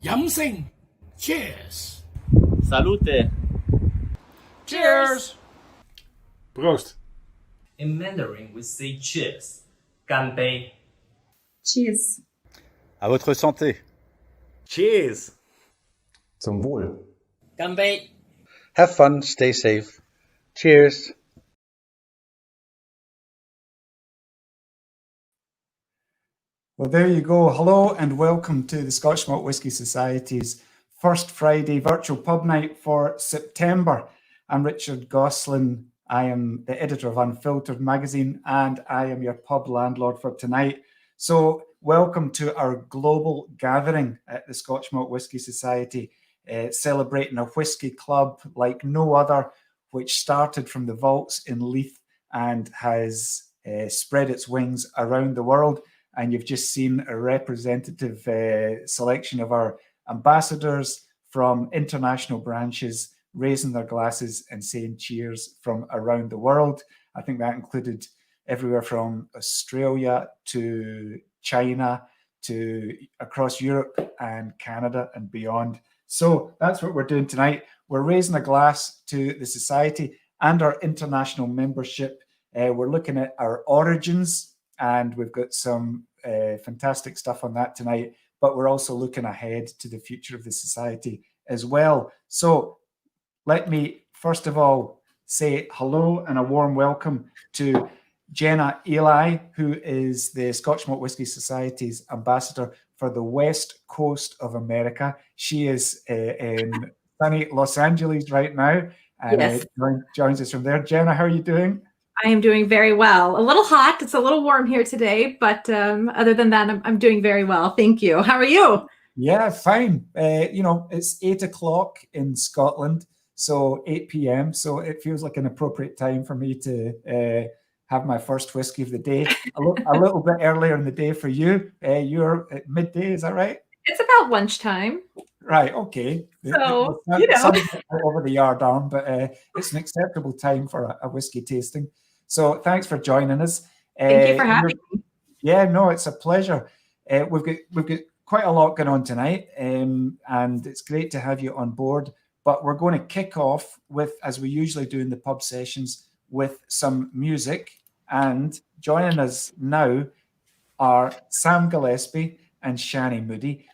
Yamsing. Cheers. Salute. Cheers. Proost. In Mandarin, we say cheers. 干杯. Cheers. À votre santé. Cheers. Zum Wohl. 干杯. Have fun, stay safe. Cheers. Well, there you go. Hello and welcome to the Scotch Malt Whisky Society's first Friday virtual pub night for September. I'm Richard Gosselin. I am the editor of Unfiltered magazine and I am your pub landlord for tonight. So welcome to our global gathering at the Scotch Malt Whisky Society, celebrating a whisky club like no other, which started from the vaults in Leith and has spread its wings around the world. And you've just seen a representative selection of our ambassadors from international branches raising their glasses and saying cheers from around the world. I think that included everywhere from Australia to China to across Europe and Canada and beyond. So that's what we're doing tonight. We're raising a glass to the society and our international membership. We're looking at our origins, and we've got some fantastic stuff on that tonight, but we're also looking ahead to the future of the society as well. So let me first of all say hello and a warm welcome to Jenna Eli, who is the Scotch Malt Whisky Society's ambassador for the West Coast of America. She is in sunny Los Angeles right now and Yes. joins us from there. Jenna, how are you doing? I am doing very well. A little hot. It's a little warm here today, but other than that, I'm doing very well. Thank you. How are you? Yeah, fine. It's 8 o'clock in Scotland, so 8 p.m. So it feels like an appropriate time for me to have my first whiskey of the day. A little bit earlier in the day for you. You're at midday, is that right? It's about lunchtime. Right, okay. So, The sun's over the yard arm, but it's an acceptable time for a whiskey tasting. So thanks for joining us. Thank you for having me. Yeah, no, it's a pleasure. We've got quite a lot going on tonight, and it's great to have you on board. But we're going to kick off with, as we usually do in the pub sessions, with some music. And joining us now are Sam Gillespie and Siannie Moodie.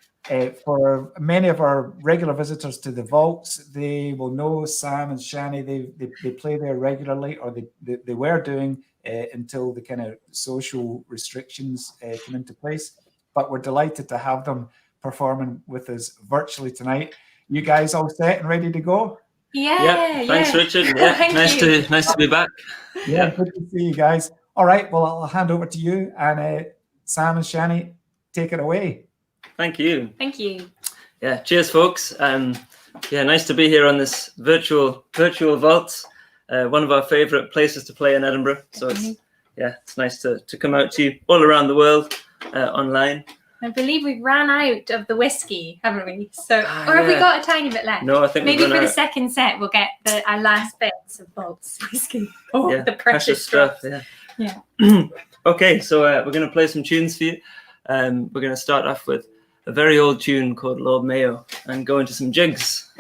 For many of our regular visitors to the vaults, they will know Sam and Siannie. They play there regularly, or they were doing until the kind of social restrictions came into place. But we're delighted to have them performing with us virtually tonight. You guys all set and ready to go? Yeah. Thanks, Richard. Yeah, nice to be back. Yeah, good to see you guys. All right, well, I'll hand over to you, and Sam and Siannie, take it away. Thank you. Thank you. Yeah, cheers, folks. Nice to be here on this virtual vault. One of our favourite places to play in Edinburgh. So it's nice to come out to you all around the world online. I believe we've ran out of the whiskey, haven't we? So, or have we got a tiny bit left? No, I think maybe for the out. Second set we'll get our last bits of Bolt's whiskey. Oh, the precious stuff. Yeah. Okay, so we're going to play some tunes for you. We're going to start off with a very old tune called Lord Mayo and go into some jigs.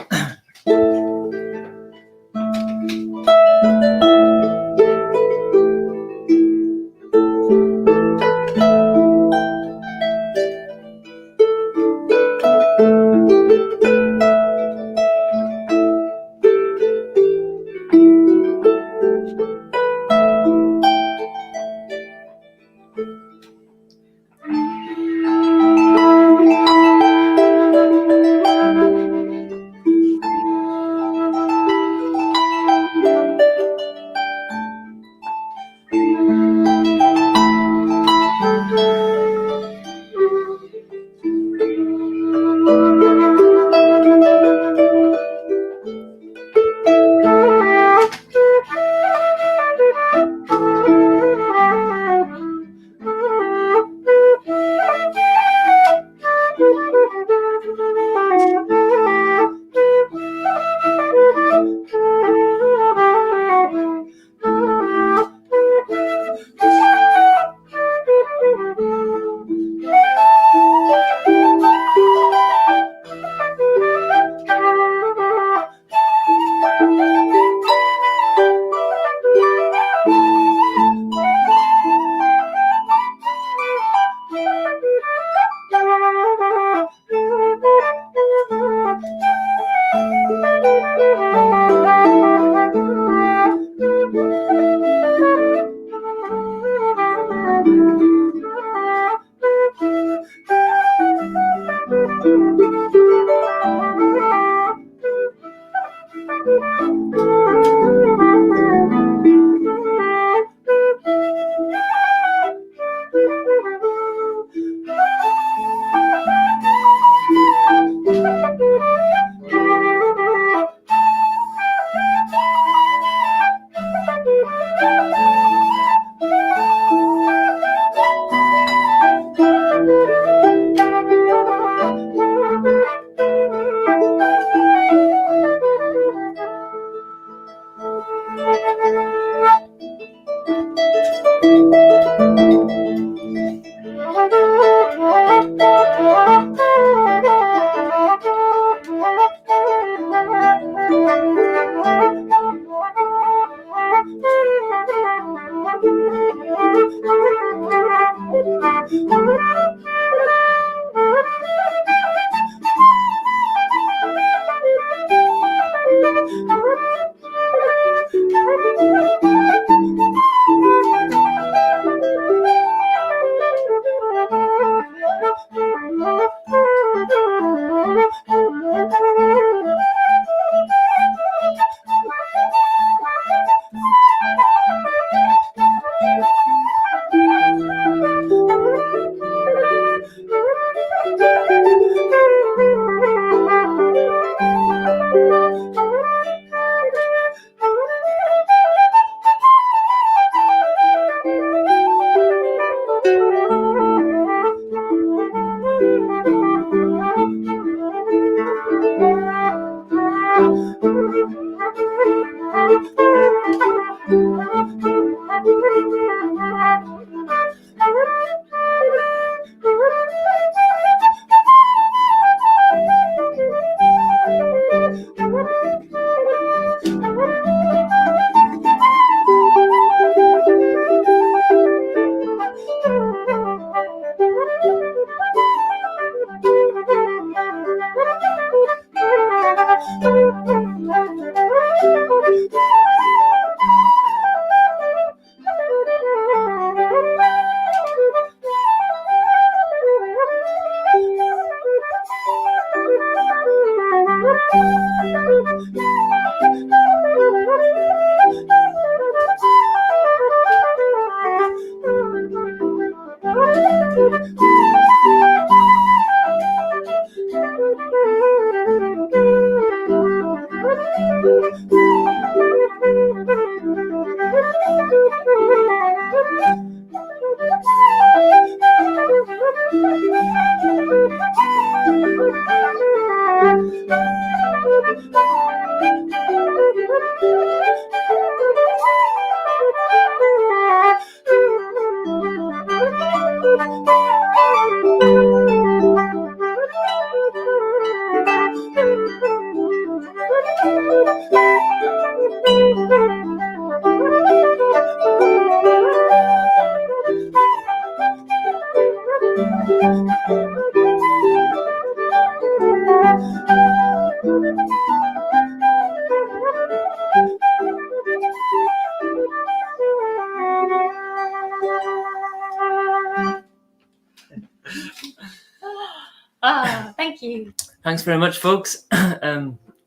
Thank you. Thanks very much, folks.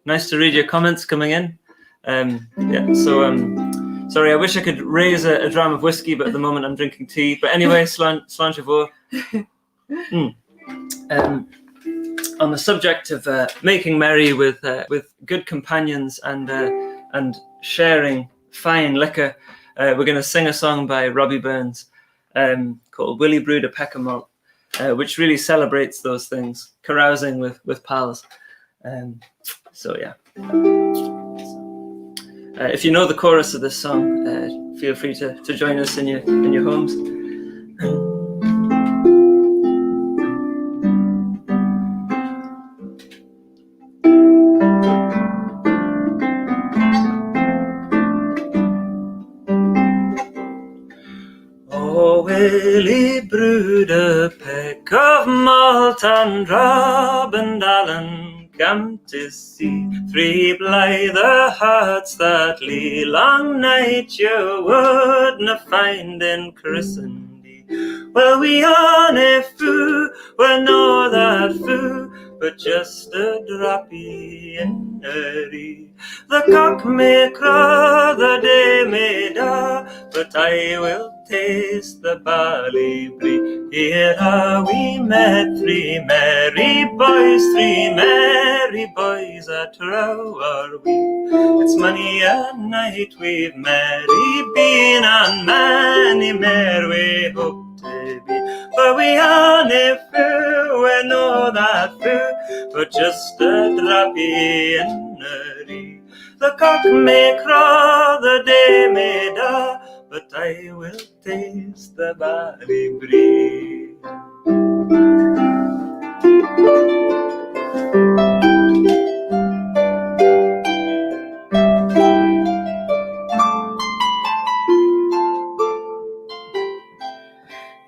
Nice to read your comments coming in. Sorry, I wish I could raise a dram of whiskey, but at the moment I'm drinking tea. But anyway, Sláinte mhór. On the subject of making merry with good companions and sharing fine liquor, we're going to sing a song by Robbie Burns called Willie Brewed a Peck of Malt, which really celebrates those things, carousing with pals. If you know the chorus of this song, feel free to join us in your homes. Oh, Willie brewed a peck of malt and Robin Allen came to see 3 blithe hearts that lie long night you wouldna find in Christendie. Well, we on a foo, well, no that foo, but just a droppy in early. The cock may crow, the day may daw, but I will taste the barley brie. Here are we met, three merry boys at row are we. It's many a night we've merry been, and many mere we hope to be. But we are nae fou, we know that fou, but just a droppy in early. The cock may crow, the day may daw, but I will taste the barley brie.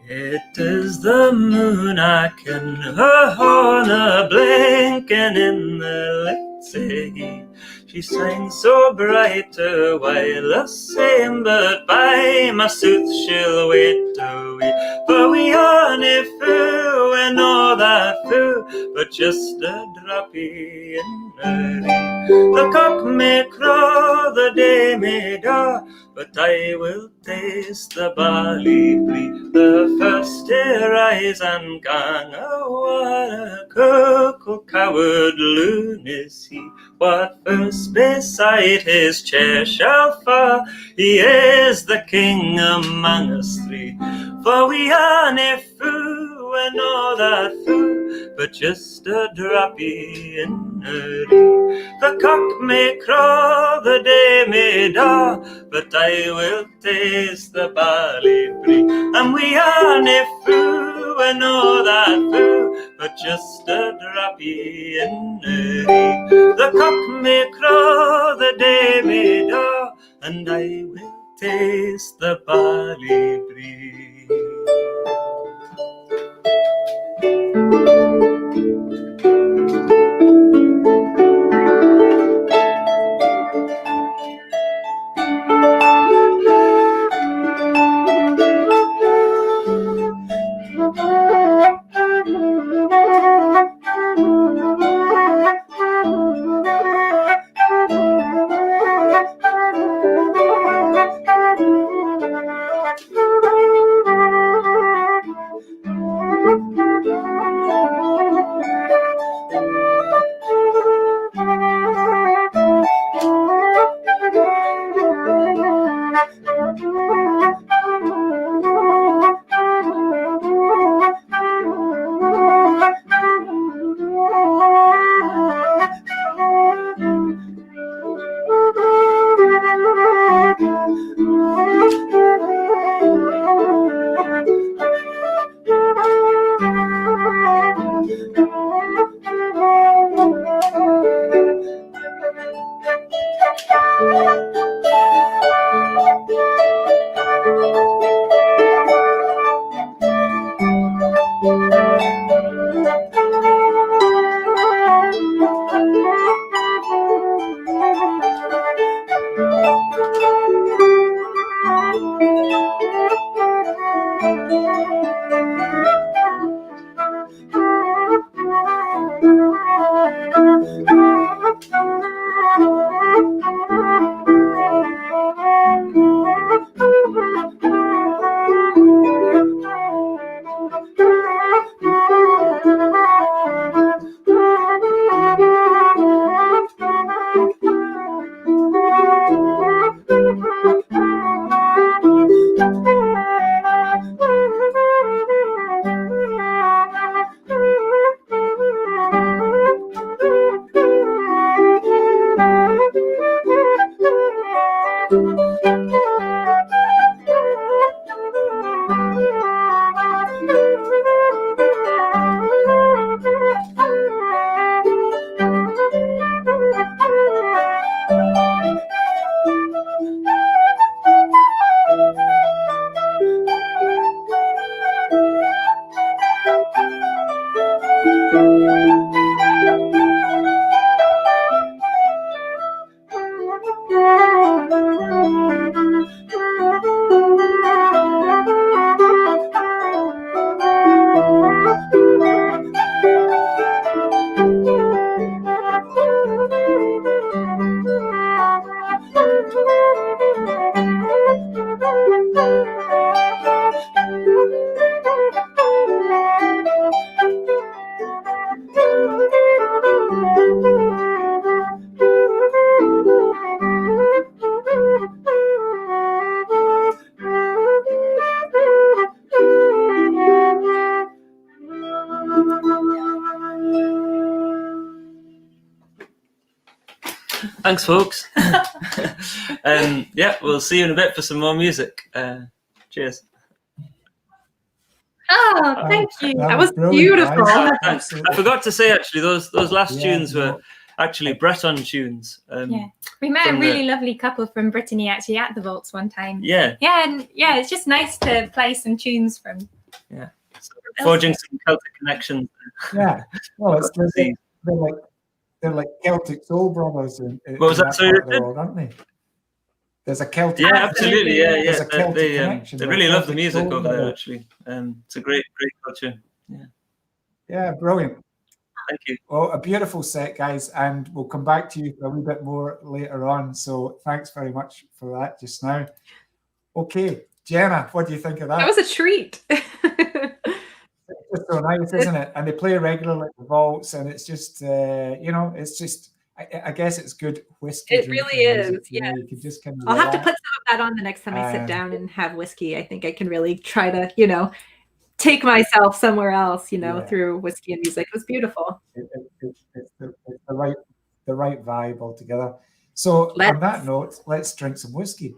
It is the moon, I ken her horn a blinking in the late sea. She shines so bright a while the same, but by my sooth she'll wait a wee. For we are nae fou, we know that fou, but just a droppy in early. The cock may crow, the day may daw, but I will taste the barley brie. The first to rise and gang, oh, what a cuckoo coward loon is he. What first beside his chair shall fall? He is the king among us three. For we are nae fou, we know that fou, but just a droppy in early. The cock may crow, the day may daw, but I will taste the barley brie. And we are nae fou, we know that fou, but just a droppy in early. The cock may crow, the day may daw, and I will taste the barley brie. Thanks, folks. Yeah, we'll see you in a bit for some more music. Cheers. Oh, thank you. That was brilliant, beautiful. guys. I forgot to say, actually, those last Yeah, tunes were actually Breton tunes. Yeah. We met a from really lovely couple from Brittany actually at the Vaults one time. Yeah. Yeah, and yeah, it's just nice to play some tunes from. Yeah. So forging some Celtic connections. Yeah. Well, it's See. they're like Celtic soul brothers in What was that? Sorry, part of the Richard? world, aren't they? There's a Celtic. Yeah, absolutely. Yeah, There's yeah. a Celtic They connection. They're really love the Celtic music soul over there, brothers. actually. It's a great culture. Yeah, brilliant. Thank you. Well, a beautiful set, guys, and we'll come back to you for a wee bit more later on. So thanks very much for that just now. Okay, Jenna, what do you think of that? That was a treat. It's so nice, isn't it? And they play regularly at the Vaults, and it's just, it's just, I guess it's good whiskey. It really drinking music, is, yeah. You can just kind of I'll have to relax. put some of that on the next time I sit down and have whiskey. I think I can really try to, take myself somewhere else, through whiskey and music. It was beautiful. It's the right vibe altogether. So on that note, let's drink some whiskey.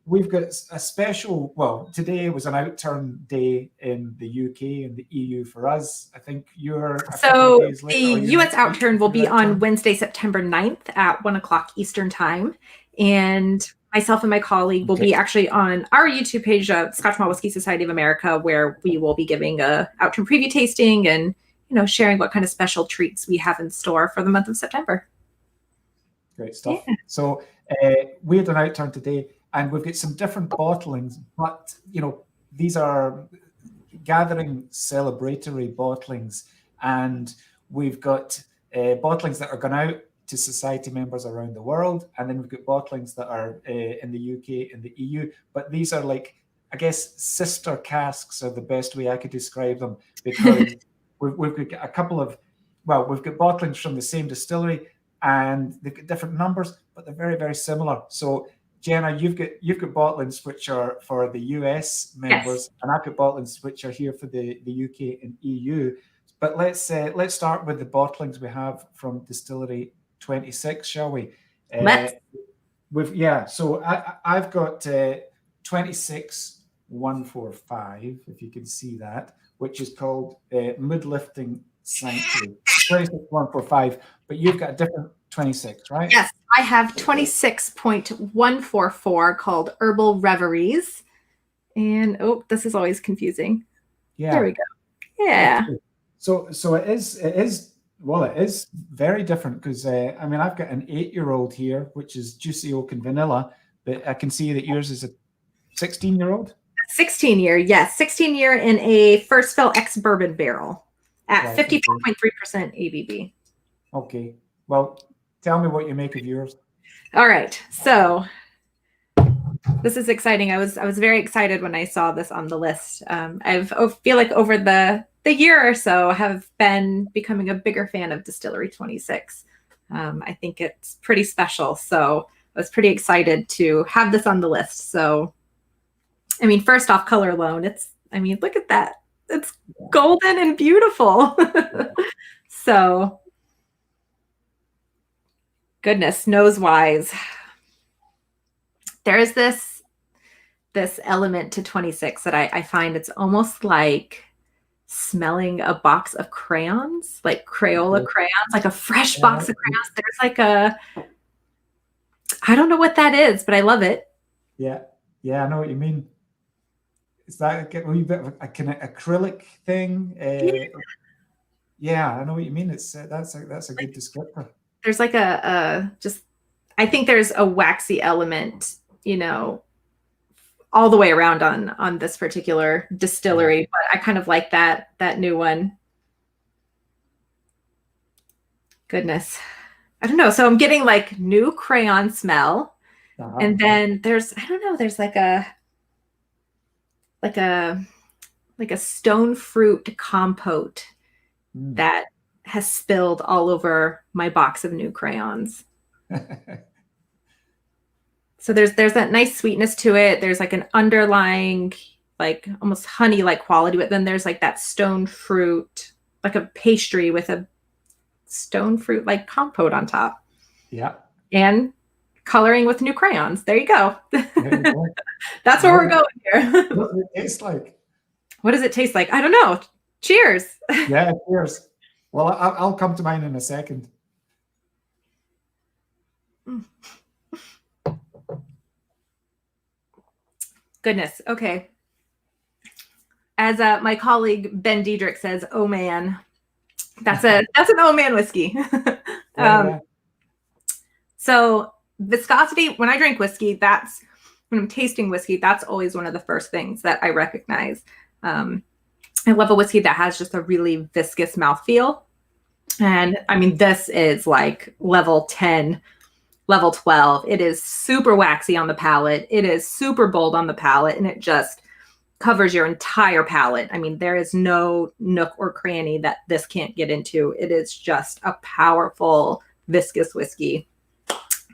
We've got a special. Well, today was an outturn day in the UK and the EU for us. I think you're. So the US outturn will be on Wednesday, September 9th at 1:00 Eastern time, and myself and my colleague will be actually on our YouTube page, Scotch Malt Whiskey Society of America, where we will be giving a outturn preview tasting and sharing what kind of special treats we have in store for the month of September. Great stuff. Yeah. So we had an outturn today, and we've got some different bottlings, but these are gathering celebratory bottlings, and we've got bottlings that are going out to society members around the world, and then we've got bottlings that are in the UK and the EU. But these are like, I guess, sister casks are the best way I could describe them, because we've got a couple of, we've got bottlings from the same distillery, and they've got different numbers, but they're very, very similar. So Jenna, you've got bottlings which are for the US members, and I've got bottlings which are here for the UK and EU. But let's start with the bottlings we have from Distillery 26, shall we? So I've got 26145, if you can see that, which is called Moodlifting Sanctuary. 26145, but you've got a different 26, right? Yes, I have 26.144 called Herbal Reveries. And this is always confusing. Yeah. There we go. Yeah. So it is very different, because I've got an 8-year-old here, which is juicy oak and vanilla, but I can see that yours is a 16-year-old. 16-year, yes, 16-year in a first fill ex-bourbon barrel at 54.3% ABV. Okay, well, tell me what you make of yours. All right, so this is exciting. I was very excited when I saw this on the list. I feel like over the year or so have been becoming a bigger fan of Distillery 26. I think it's pretty special. So I was pretty excited to have this on the list. So, first off, color alone, look at that. It's golden and beautiful. So, goodness, nose-wise, there is this element to 26 that I find it's almost like smelling a box of crayons, like Crayola crayons, like a fresh box of crayons. There's like I don't know what that is, but I love it. Yeah, I know what you mean. Is that a wee bit of a kind of acrylic thing? Yeah, I know what you mean. It's that's a good descriptor. There's like I think there's a waxy element, all the way around on this particular distillery, but I kind of like that new one. Goodness, I don't know. So I'm getting like new crayon smell, and then there's like a stone fruit compote that has spilled all over my box of new crayons. So there's that nice sweetness to it. There's like an underlying, like almost honey-like quality, but then there's like that stone fruit, like a pastry with a stone fruit like compote on top. Yeah. and coloring with new crayons. There you go. There you go. That's where we're going here. What does it taste like? What does it taste like? I don't know. Cheers. Yeah, cheers. Well, I'll come to mine in a second. Goodness. Okay. As my colleague Ben Diedrich says, "Oh man," that's an "oh man" whiskey. Yeah. So viscosity. When I drink whiskey, when I'm tasting whiskey, that's always one of the first things that I recognize. I love a whiskey that has just a really viscous mouthfeel, and I mean this is like level 10. Level 12. It is super waxy on the palate. It is super bold on the palate, and it just covers your entire palate. I mean, there is no nook or cranny that this can't get into. It is just a powerful, viscous whiskey.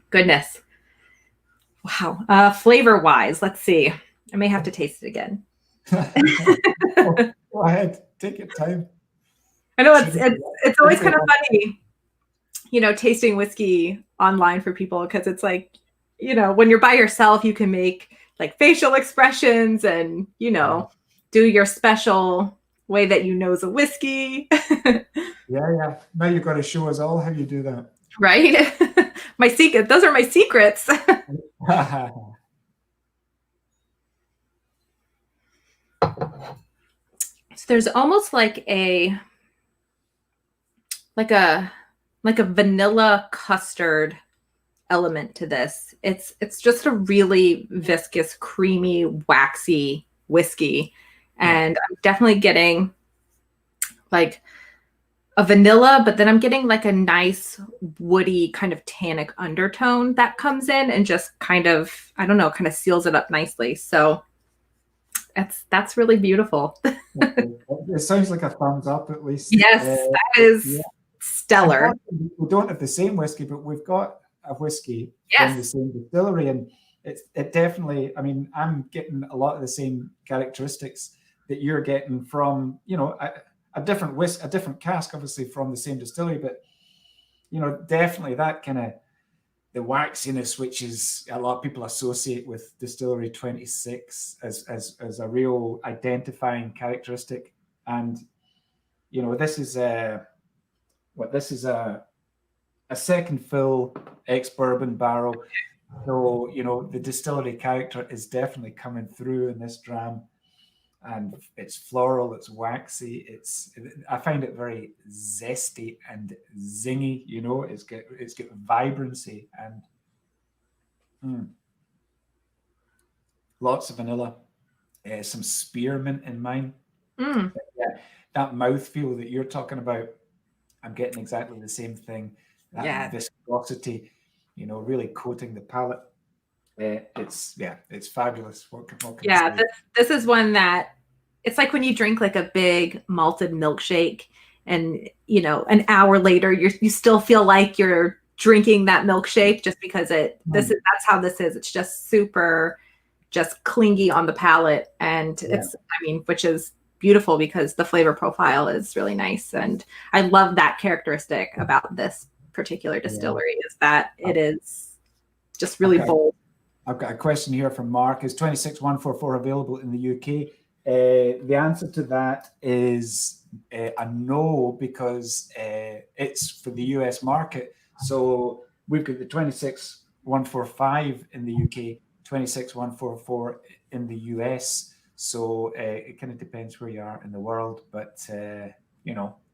Goodness. Wow. Flavor-wise, let's see. I may have to taste it again. Go ahead. Take your time. I know it's always kind of funny, tasting whiskey online for people, because it's like, when you're by yourself, you can make like facial expressions and, do your special way that you nose a whiskey. Yeah. Now you've got to show us all how you do that. Right? My secret. Those are my secrets. So there's almost like a vanilla custard element to this. It's just a really viscous, creamy, waxy whiskey. And I'm definitely getting like a vanilla, but then I'm getting like a nice woody kind of tannic undertone that comes in and just kind of, I don't know, kind of seals it up nicely. So that's really beautiful. It sounds like a thumbs up, at least. Yes, that is stellar. We don't have the same whiskey, but we've got a whiskey from the same distillery, and it definitely, I mean, I'm getting a lot of the same characteristics that you're getting from, a different cask, obviously, from the same distillery, but definitely that kind of the waxiness, which is a lot of people associate with Distillery 26 as a real identifying characteristic. And this is a second fill ex-bourbon barrel, so the distillery character is definitely coming through in this dram. And it's floral, it's waxy, I find it very zesty and zingy, it's got vibrancy and lots of vanilla, some spearmint in mine. Yeah, that mouthfeel that you're talking about, I'm getting exactly the same thing. That viscosity, really coating the palate. It's fabulous. What can I say? This is one that it's like when you drink like a big malted milkshake, and an hour later you still feel like you're drinking that milkshake, just because that's how this is. It's just super, just clingy on the palate, and which is beautiful because the flavor profile is really nice, and I love that characteristic about this particular distillery is that it is just really bold. I've got a question here from Mark. Is 26144 available in the UK? The answer to that is a no, because it's for the US market. So we've got the 26145 in the UK, 26144 in the US. So it kind of depends where you are in the world, but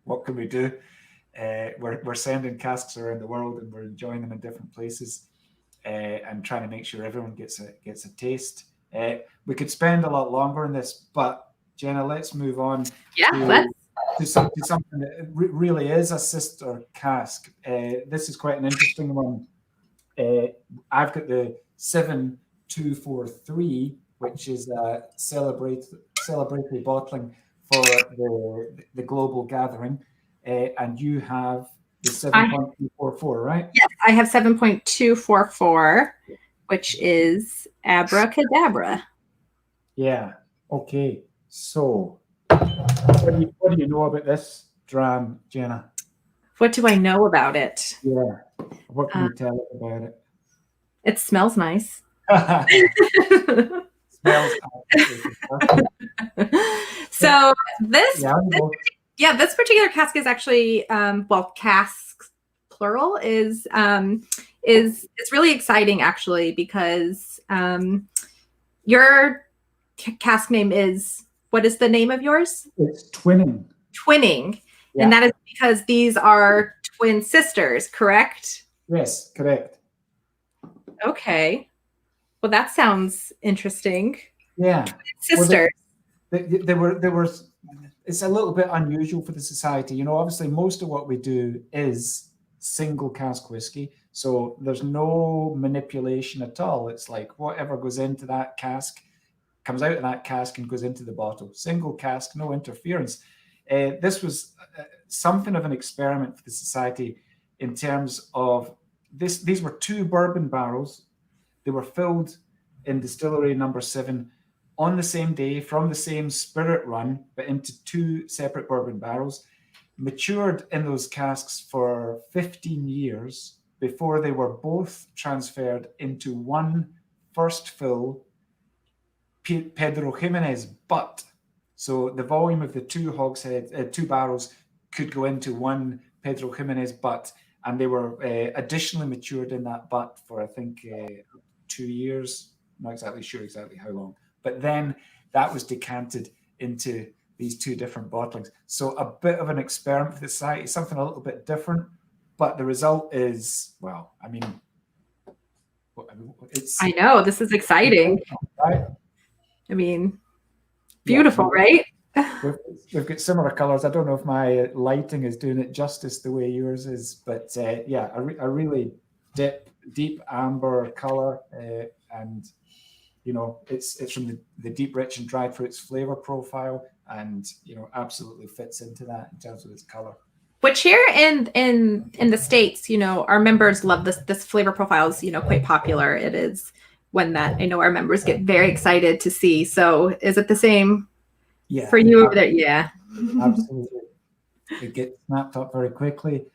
what can we do? We're sending casks around the world, and we're enjoying them in different places. And trying to make sure everyone gets a taste. We could spend a lot longer on this, but Jenna, let's move on to something that really is a sister cask. This is quite an interesting one. I've got the 7243, which is a celebratory bottling for the global gathering, and you have the 7.244, right? Yes, I have 7.244, which is abracadabra. Yeah. Okay. So, what do you know about this dram, Jenna? What do I know about it? Yeah. What can you tell us about it? It smells nice. Smells absolutely So this, yeah, this particular cask is actually, casks plural is it's really exciting actually because your cask name is, what is the name of yours? it's twinning. Twinning. Yeah. And that is because these are twin sisters, correct? Yes, correct. Okay. Well, that sounds interesting. Yeah. Sisters. They were. It's a little bit unusual for the society. You know, obviously, most of what we do is single cask whiskey, so there's no manipulation at all. It's like whatever goes into that cask comes out of that cask and goes into the bottle. Single cask, no interference. This was something of an experiment for the society in terms of this. These were 2 bourbon barrels. They were filled in distillery number 7 on the same day from the same spirit run, but into 2 separate bourbon barrels, matured in those casks for 15 years before they were both transferred into one first fill Pedro Jimenez butt. So the volume of the 2 barrels could go into one Pedro Jimenez butt, and they were additionally matured in that butt for, I think, 2 years. Not exactly sure exactly how long. But then that was decanted into these 2 different bottlings. So a bit of an experiment for the society, something a little bit different. But the result is, well, I mean, it's... I know, this is exciting. Right? I mean, beautiful, right? We've got similar colors. I don't know if my lighting is doing it justice the way yours is, but yeah, a really deep amber color, and you know, it's from the deep, rich, and dried fruits flavor profile, and you know, absolutely fits into that in terms of its color. Which here in the States, you know, our members love this flavor profile is, you know, quite popular. It is one that I know our members get very excited to see. So is it the same for you over there? Yeah. Absolutely. It gets snapped up very quickly.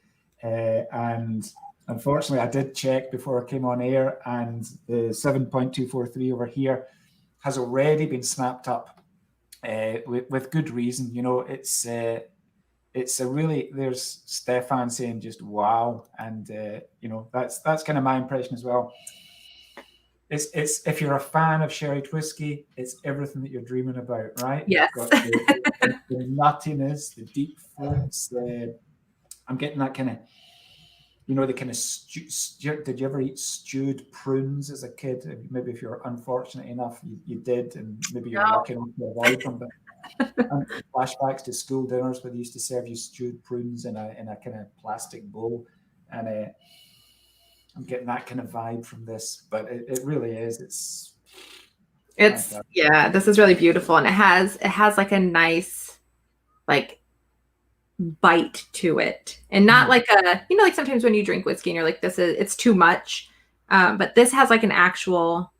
And unfortunately, I did check before I came on air, and the 7.243 over here has already been snapped up with good reason. You know, it's a really, there's Stefan saying just wow, and you know, that's kind of my impression as well. It's if you're a fan of sherry whiskey, it's everything that you're dreaming about, right? Yes. You've got the nuttiness, the deep fruits. I'm getting that kind of, you know, the kind of did you ever eat stewed prunes as a kid? Maybe if you're unfortunate enough, you did, and maybe you're lucky enough to avoid them. But flashbacks to school dinners where they used to serve you stewed prunes in a kind of plastic bowl, and I'm getting that kind of vibe from this. But it really is. It's yeah, this is really beautiful, and it has like a nice like bite to it, and not like a, you know, like sometimes when you drink whiskey and you're like, it's too much, but this has like an actual,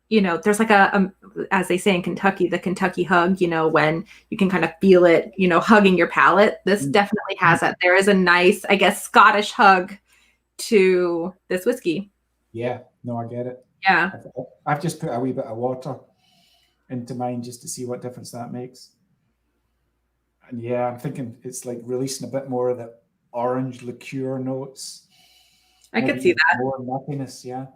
you know, there's like a as they say in Kentucky, the Kentucky hug, you know, when you can kind of feel it, you know, hugging your palate. This definitely has that. There is a nice, I guess, Scottish hug to this whiskey. Yeah, no, I get it. Yeah, I've just put a wee bit of water into mine just to see what difference that makes. And yeah, I'm thinking it's like releasing a bit more of the orange liqueur notes. I could see that. More nuttiness, yeah.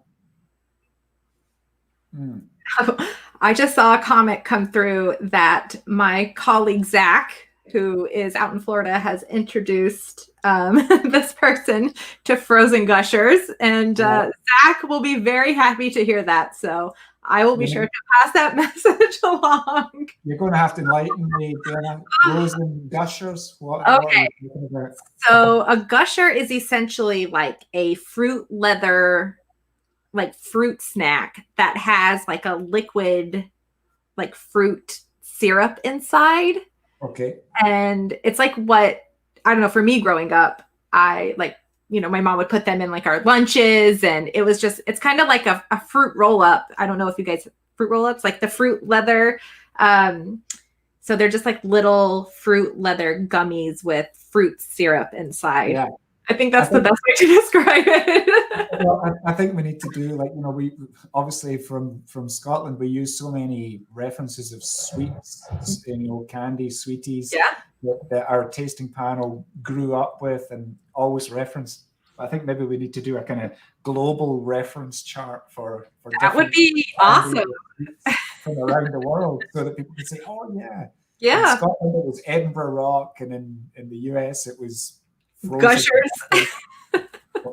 I just saw a comment come through that my colleague Zach, who is out in Florida, has introduced this person to frozen gushers, and Zach will be very happy to hear that. So I will be sure to pass that message along. You're going to have to enlighten me, Dana. Frozen gushers? What Okay. what are you talking about? So a gusher is essentially like a fruit leather, like fruit snack that has like a liquid, like fruit syrup inside. Okay. And it's like what, I don't know, for me growing up, I like, you know, my mom would put them in like our lunches, and it was just, it's kind of like a fruit roll up. I don't know if you guys, fruit roll ups, like the fruit leather. So they're just like little fruit leather gummies with fruit syrup inside. Yeah. I think that's the think- best way to describe it. Well, I think we need to do we obviously from Scotland we use so many references of sweets, candy, sweeties Yeah. that our tasting panel grew up with and always referenced. I think maybe we need to do a kind of global reference chart for That would different be candy awesome. from around the world, so that people can say, "Oh yeah." Yeah. In Scotland it was Edinburgh Rock, and in the US it was frozen. Gushers.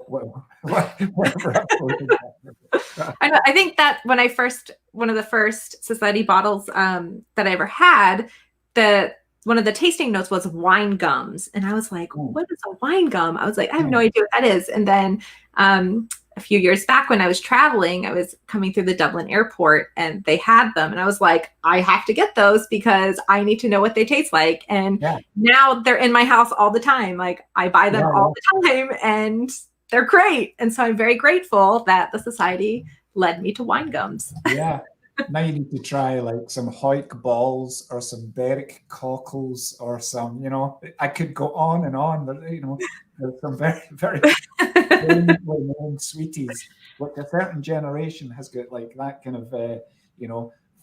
Whatever. I think that one of the first society bottles that I ever had, one of the tasting notes was wine gums. And I was like, what is a wine gum? I was like, I have no idea what that is. And then a few years back when I was traveling, I was coming through the Dublin airport and they had them. And I was like, I have to get those because I need to know what they taste like. And now they're in my house all the time. Like I buy them all the time and they're great. And so I'm very grateful that the society led me to wine gums. Yeah. Now you need to try like some Hoik balls or some Berwick cockles or some, I could go on and on, but there's some very, very known sweeties, which a certain generation has got like that kind of,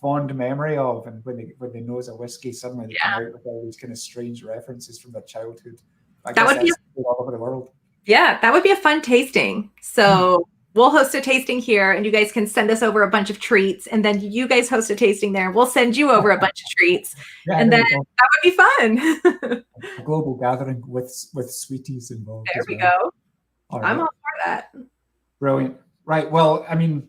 fond memory of. And when they know a whiskey, suddenly they come out with all these kind of strange references from their childhood. That would be all over the world. Yeah, that would be a fun tasting. So we'll host a tasting here and you guys can send us over a bunch of treats, and then you guys host a tasting there. We'll send you over a bunch of treats. And then that would be fun. A global gathering with sweeties involved. There we go. All right. I'm all for that. Brilliant. Right. Well, I mean,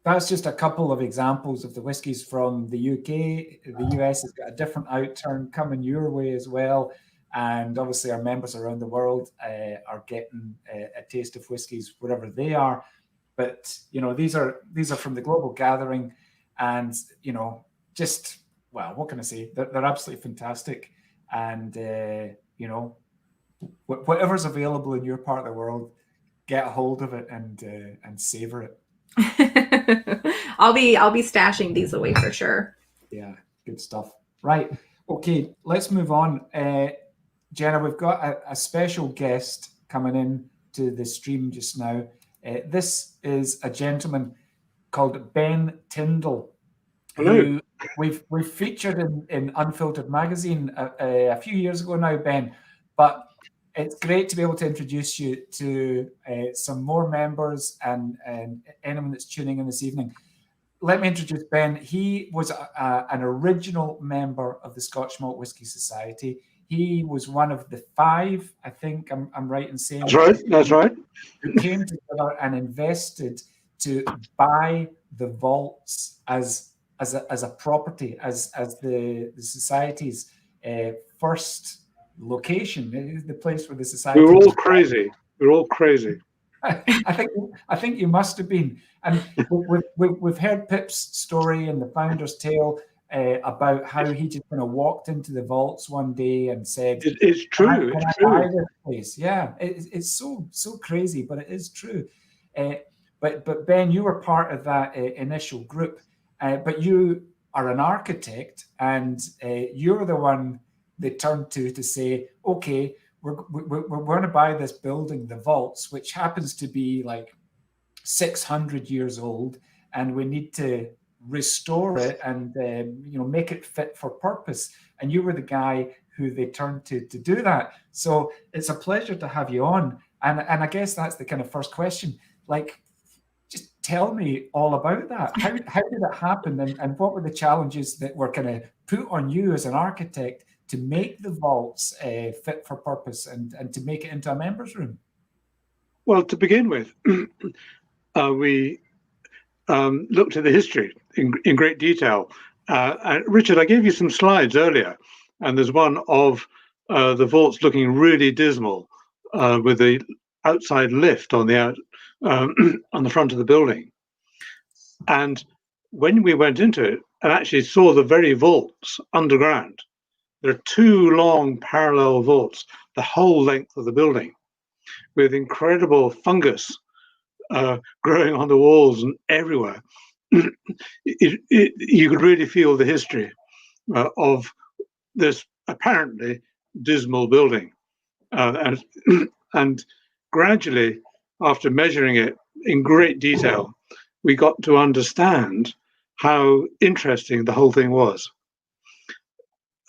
that's just a couple of examples of the whiskies from the UK. The US has got a different outturn coming your way as well. And obviously our members around the world are getting a taste of whiskies wherever they are. But, these are from the global gathering, and, what can I say? They're absolutely fantastic. And, whatever's available in your part of the world, get a hold of it and savor it. I'll be stashing these away for sure. Yeah, good stuff. Right. Okay, let's move on. Jenna, we've got a special guest coming in to the stream just now. This is a gentleman called Ben Tindall, who we've featured in Unfiltered magazine a few years ago now, Ben. But it's great to be able to introduce you to some more members and anyone that's tuning in this evening. Let me introduce Ben. He was an original member of the Scotch Malt Whisky Society. He was one of the 5, I think I'm right in saying. That's right. Who came together and invested to buy the vaults as a property, as the society's first location, the place where the society. We were all crazy. I think you must have been. And we've heard Pip's story in the founder's tale about how he just kind of walked into the vaults one day and said, "It's true. Can I buy this place?" Yeah, it's so crazy, but it is true. But Ben, you were part of that initial group, but you are an architect, and you're the one they turned to say, "Okay, we're going to buy this building, the vaults, which happens to be like 600 years old, and we need to restore it and make it fit for purpose." And you were the guy who they turned to do that. So it's a pleasure to have you on. And I guess that's the kind of first question. Like, just tell me all about that. How did it happen, and what were the challenges that were kind of put on you as an architect to make the vaults fit for purpose and to make it into a members room? Well, to begin with, we looked at the history in great detail. Richard, I gave you some slides earlier, and there's one of the vaults looking really dismal with the outside lift on the front of the building. And when we went into it and actually saw the very vaults underground, there are 2 long parallel vaults the whole length of the building, with incredible fungus growing on the walls and everywhere. You could really feel the history of this apparently dismal building. and and gradually, after measuring it in great detail, we got to understand how interesting the whole thing was.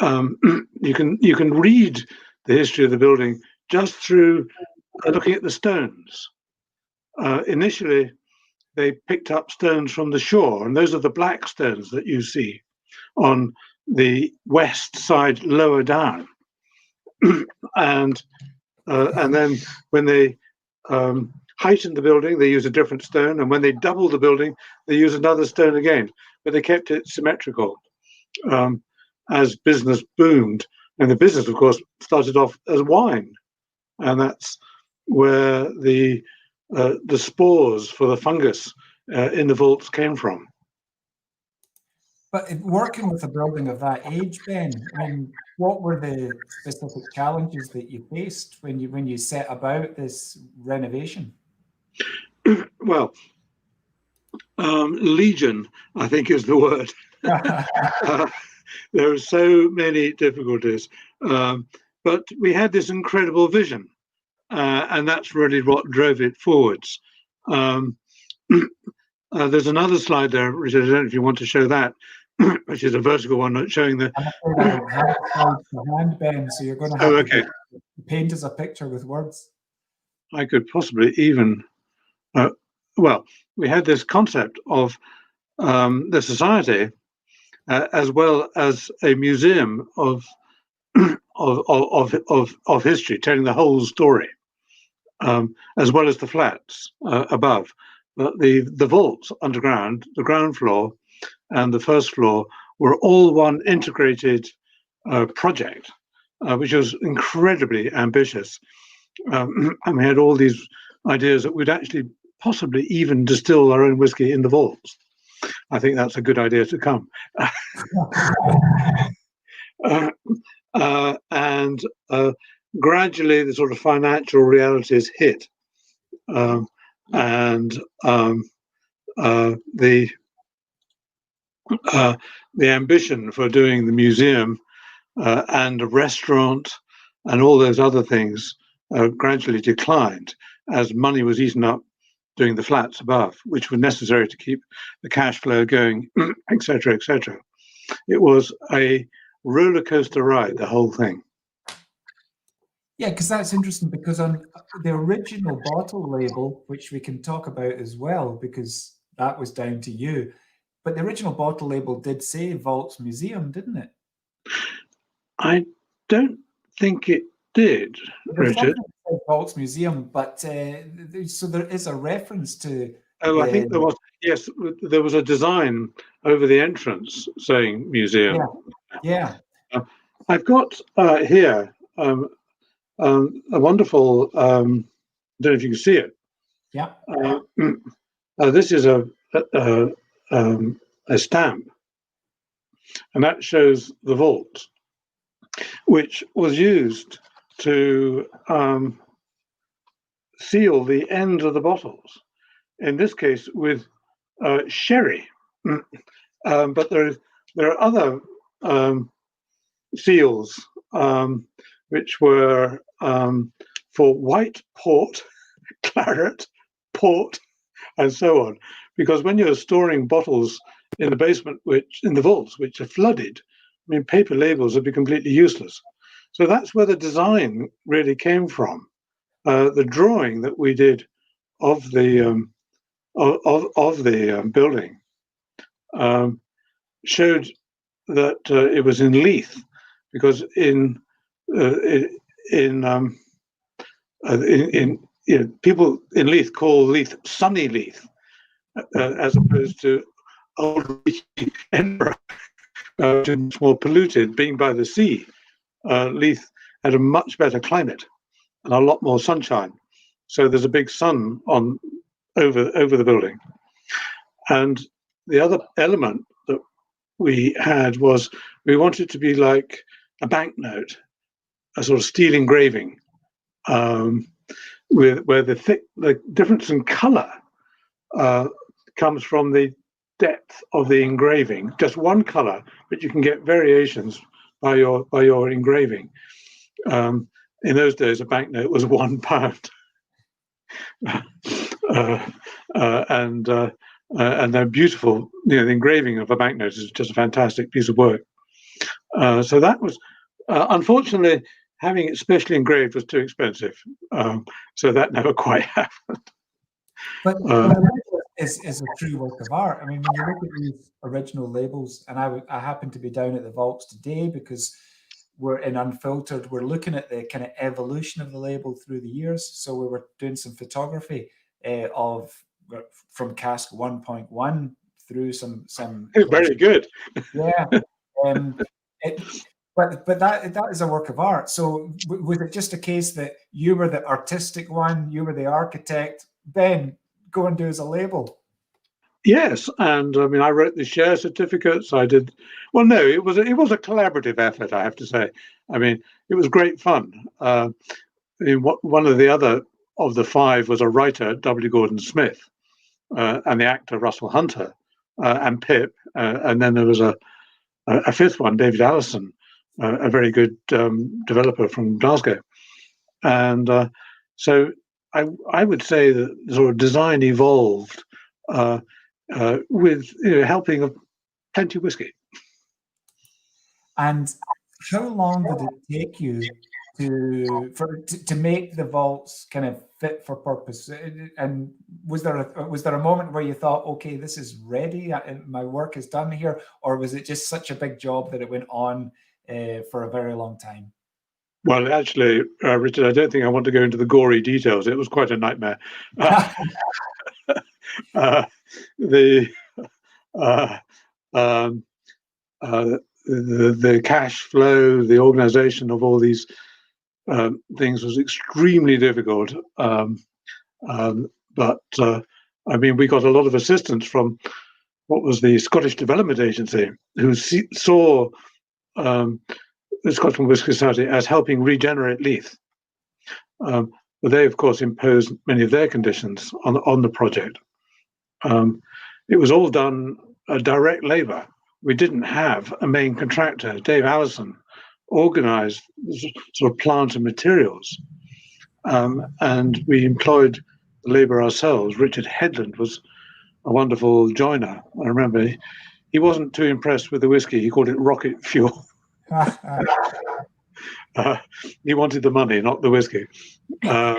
You can read the history of the building just through looking at the stones. Initially, they picked up stones from the shore, and those are the black stones that you see on the west side lower down. and then when they heightened the building, they use a different stone, and when they doubled the building, they use another stone again. But they kept it symmetrical as business boomed, and the business, of course, started off as wine, and that's where the spores for the fungus in the vaults came from. But working with a building of that age, Ben, I mean, what were the specific challenges that you faced when you set about this renovation? Well, legion, I think, is the word. There are so many difficulties, but we had this incredible vision, and that's really what drove it forwards. There's another slide there, Richard. I don't know if you want to show that, which is a vertical one showing the. Hand, Ben, so you're going to have to paint us a picture with words. I could possibly even. Well, we had this concept of the society as well as a museum of history, telling the whole story, as well as the flats above. The vaults underground, the ground floor, and the first floor were all one integrated project, which was incredibly ambitious. And we had all these ideas that we'd actually possibly even distill our own whiskey in the vaults. I think that's a good idea to come. And gradually the sort of financial realities hit. The ambition for doing the museum and a restaurant and all those other things gradually declined as money was eaten up doing the flats above, which were necessary to keep the cash flow going, etc., etc. It was a roller coaster ride, the whole thing. Yeah, because that's interesting, because on the original bottle label, which we can talk about as well, because that was down to you, but the original bottle label did say Vaults Museum, didn't it? I don't think it did, Richard. Vaults Museum, but so there is a reference to. Oh, I think there was. Yes, there was a design over the entrance saying museum. Yeah. I've got here a wonderful. I don't know if you can see it. Yeah. This is a stamp, and that shows the vault, which was used to seal the end of the bottles, in this case with sherry. But there are other seals which were for white port, claret, port, and so on. Because when you're storing bottles in the basement, in the vaults, which are flooded, I mean, paper labels would be completely useless. So that's where the design really came from. The drawing that we did of the building showed that it was in Leith, because people in Leith call Leith sunny Leith, as opposed to old Edinburgh, which is much more polluted, being by the sea. Leith had a much better climate and a lot more sunshine, so there's a big sun over the building. And the other element that we had was we wanted to be like a banknote, a sort of steel engraving, where the difference in color comes from the depth of the engraving. Just one color, but you can get variations by your engraving. in those days, a banknote was £1. And they're beautiful. The engraving of a banknote is just a fantastic piece of work. So that was, unfortunately, having it specially engraved was too expensive. So that never quite happened. But the is a true work of art. I mean, when you look at these original labels, and I happen to be down at the vaults today because we're in Unfiltered. We're looking at the kind of evolution of the label through the years. So we were doing some photography of from cask 1.1 through some. Very good. Yeah. But that is a work of art. So was it just a case that you were the artistic one, you were the architect, Ben, go and do as a label? Yes, and I mean, I wrote the share certificates. I did. Well, no, it was a collaborative effort, I have to say. I mean, it was great fun. One of the other of the five was a writer, W. Gordon Smith, and the actor Russell Hunter, and Pip, and then there was a fifth one, David Allison, a very good developer from Glasgow, and so I would say that sort of design evolved with helping of Plenty Whiskey. And how long did it take you to make the vaults kind of fit for purpose? And was there a moment where you thought, okay, this is ready, my work is done here, or was it just such a big job that it went on for a very long time? Well, actually, Richard, I don't think I want to go into the gory details. It was quite a nightmare. The cash flow, the organization of all these things was extremely difficult. But I mean, we got a lot of assistance from what was the Scottish Development Agency, who saw the Scotland Whisky Society as helping regenerate Leith. But they, of course, imposed many of their conditions on the project. It was all done direct labour. We didn't have a main contractor. Dave Allison organised sort of plant and materials, and we employed the labour ourselves. Richard Headland was a wonderful joiner. I remember he wasn't too impressed with the whiskey. He called it rocket fuel. He wanted the money, not the whiskey. But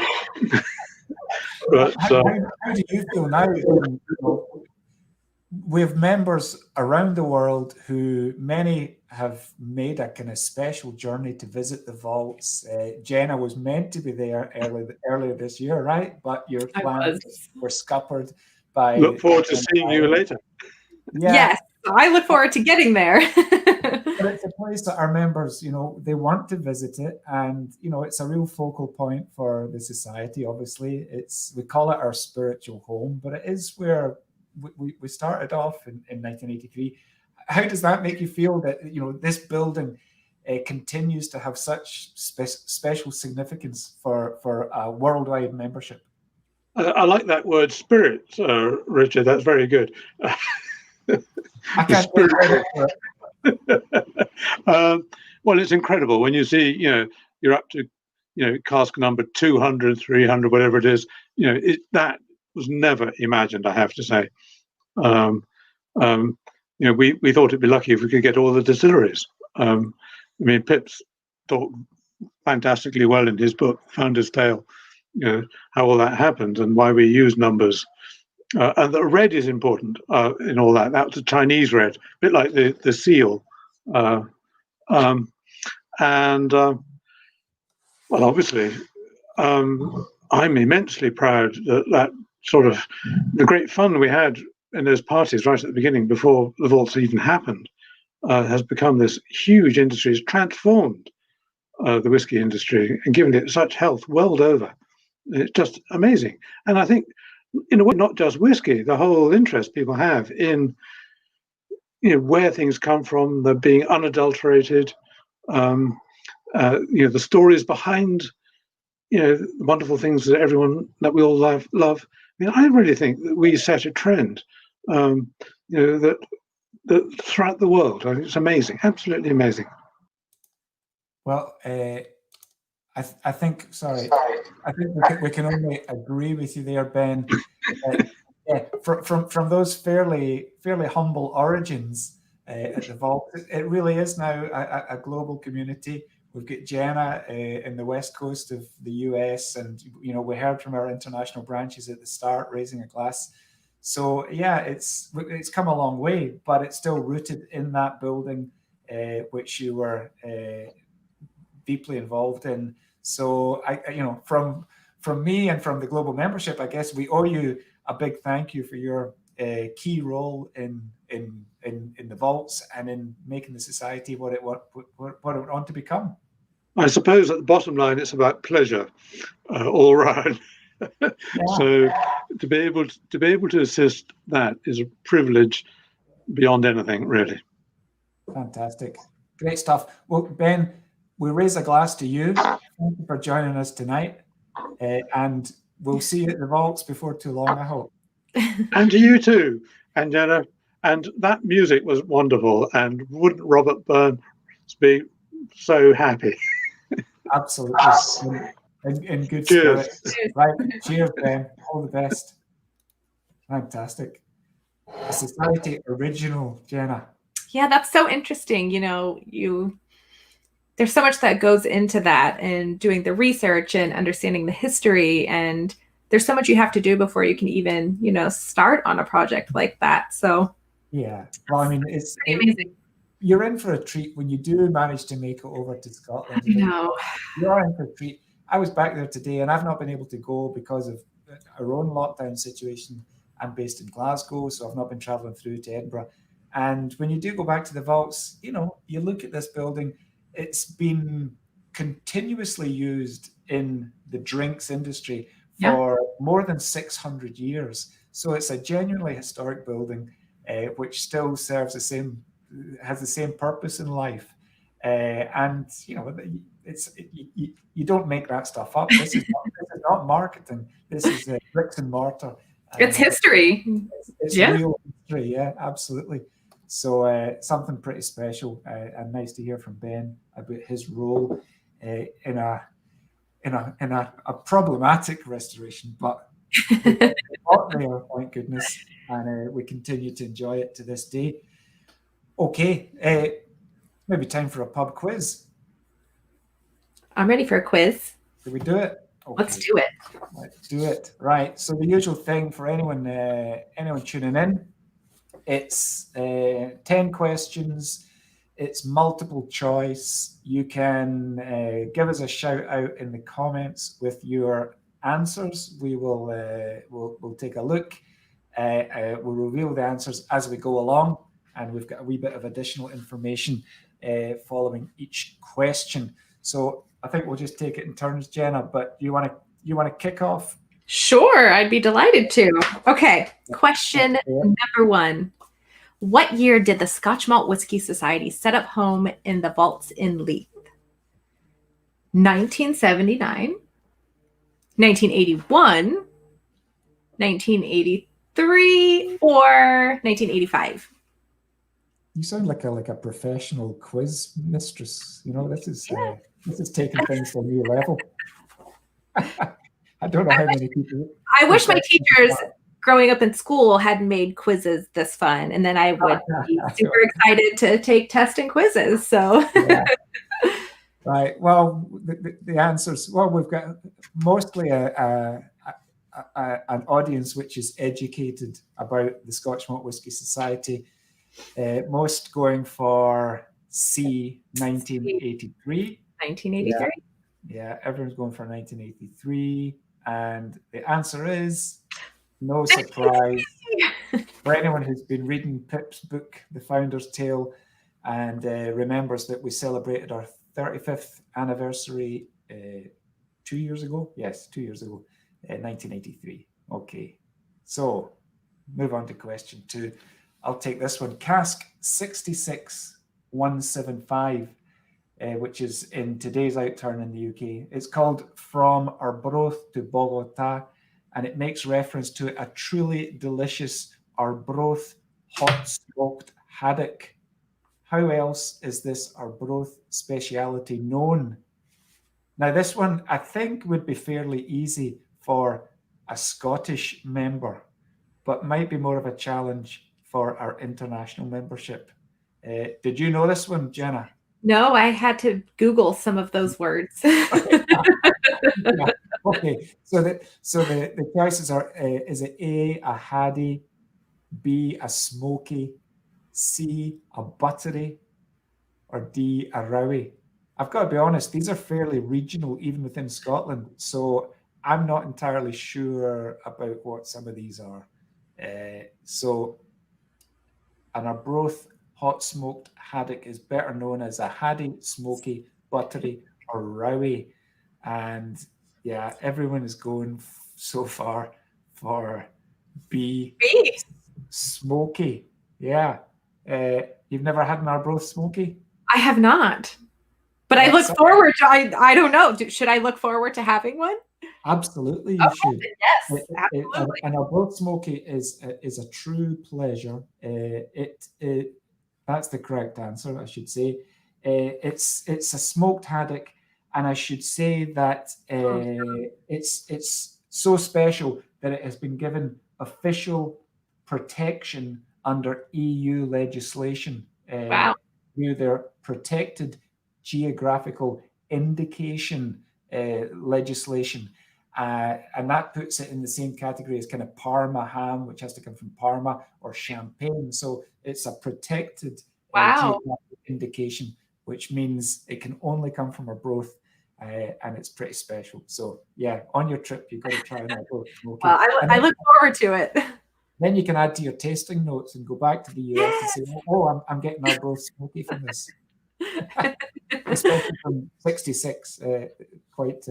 how do you feel now? We have members around the world who many have made a kind of special journey to visit the vaults. Jenna was meant to be there earlier this year, right? But your plans were scuppered by. Look forward to seeing you later. Yeah. Yes, I look forward to getting there. But it's a place that our members, they want to visit it, and it's a real focal point for the society. Obviously, we call it our spiritual home, but it is where we started off in 1983. How does that make you feel that this building continues to have such special significance for worldwide membership? I like that word, spirit, Richard. That's very good. I can't take credit for it. Well, it's incredible when you see, you're up to, cask number 200, 300, whatever it is. That was never imagined, I have to say. We thought it'd be lucky if we could get all the distilleries. I mean, Pip's talked fantastically well in his book, Founder's Tale, how all that happened and why we use numbers. And the red is important in all that. That was a Chinese red, a bit like the seal. Well, obviously, I'm immensely proud that sort of the great fun we had in those parties right at the beginning, before the vaults even happened, has become this huge industry. It's transformed the whiskey industry and given it such health world over. It's just amazing. And I think, in a way, not just whiskey, the whole interest people have in where things come from, the being unadulterated, the stories behind the wonderful things that we all love. I mean, I really think that we set a trend, that throughout the world. I think it's amazing, absolutely amazing. Well, I think, sorry, I think we can only agree with you there, Ben. Yeah, from those fairly humble origins at the Vault, it really is now a global community. We've got Jenna in the west coast of the US, and we heard from our international branches at the start, raising a glass. So yeah, it's come a long way, but it's still rooted in that building, which you were deeply involved in. So from me and from the global membership, I guess we owe you a big thank you for your key role in the vaults and in making the society what it went on to become. I suppose at the bottom line, it's about pleasure all round. Yeah. So to be able to assist, that is a privilege beyond anything, really. Fantastic, great stuff. Well, Ben, we raise a glass to you. Thank you for joining us tonight, and we'll see you at the vaults before too long, I hope. And to you too, and Jenna. And that music was wonderful. And wouldn't Robert Burns be so happy? Absolutely. In good Cheers. spirit. Right. Cheers, Ben. All the best. Fantastic. A society original, Jenna. Yeah, that's so interesting. There's so much that goes into that, and doing the research and understanding the history, and there's so much you have to do before you can even, start on a project like that. So yeah, well, I mean, it's amazing. You're in for a treat when you do manage to make it over to Scotland. No, You're in for a treat. I was back there today, and I've not been able to go because of our own lockdown situation. I'm based in Glasgow, so I've not been traveling through to Edinburgh. And when you do go back to the vaults, you look at this building. It's been continuously used in the drinks industry for more than 600 years. So it's a genuinely historic building, which still serves has the same purpose in life. And you don't make that stuff up. This is not marketing. This is bricks and mortar. It's history. It's real history. Yeah, absolutely. So something pretty special, and nice to hear from Ben about his role in a problematic restoration, but not there, thank goodness, and we continue to enjoy it to this day. Okay, maybe time for a pub quiz. I'm ready for a quiz. Did we do it? Okay. Let's do it. Let's do it. Right. So the usual thing for anyone tuning in, it's 10 questions. It's multiple choice. You can give us a shout out in the comments with your answers. We will we'll take a look. We'll reveal the answers as we go along, and we've got a wee bit of additional information following each question. So I think we'll just take it in turns, Jenna. But you want to kick off? Sure, I'd be delighted to. Okay, question number 1. What year did the Scotch Malt Whisky Society set up home in the vaults in Leith? 1979, 1981, 1983, or 1985? You sound like a professional quiz mistress. This is taking things to a new level. I don't know how many people. I wish my teachers growing up in school had made quizzes this fun, and then I would be super excited to take tests and quizzes. So, right. Well, the answers. Well, we've got mostly an audience which is educated about the Scotch Malt Whisky Society. Most going for C, 1983. 1983. Yeah, everyone's going for 1983, and the answer is no surprise for anyone who's been reading Pip's book, The Founder's Tale, and remembers that we celebrated our 35th anniversary 2 years ago. Yes, 2 years ago, 1983. Okay, so move on to question 2. I'll take this one. Cask 66175, which is in today's outturn in the UK. It's called From Arbroath to Bogota, and it makes reference to a truly delicious Arbroath hot smoked haddock. How else is this Arbroath speciality known? Now, this one I think would be fairly easy for a Scottish member, but might be more of a challenge for our international membership. Did you know this one, Jenna? No, I had to Google some of those words. Yeah. Okay, so the choices are: is it A, a Haddie, B, a Smoky, C, a Buttery, or D, a Rowie? I've got to be honest; these are fairly regional, even within Scotland. So I'm not entirely sure about what some of these are. So an Arbroath hot smoked haddock is better known as a Haddie, Smoky, Buttery, or Rowie. And yeah, everyone is going so far for B, B. Smoky. Yeah. You've never had an Arbroath Smoky? I have not. But I look forward to, I don't know. Should I look forward to having one? Absolutely, you should. Yes, absolutely. And Arbroath Smoky is a true pleasure. That's the correct answer, I should say. It's a smoked haddock, and I should say that it's so special that it has been given official protection under EU legislation. Wow. Through their protected geographical indication legislation. And that puts it in the same category as kind of Parma ham, which has to come from Parma, or Champagne. So it's a protected geographical indication, which means it can only come from Arbroath, and it's pretty special. So yeah, on your trip, you've got to try an Arbroath Smoky. Well, I look forward to it. Then you can add to your tasting notes and go back to the US and say, oh, I'm getting Arbroath Smoky from this. Especially from 66, quite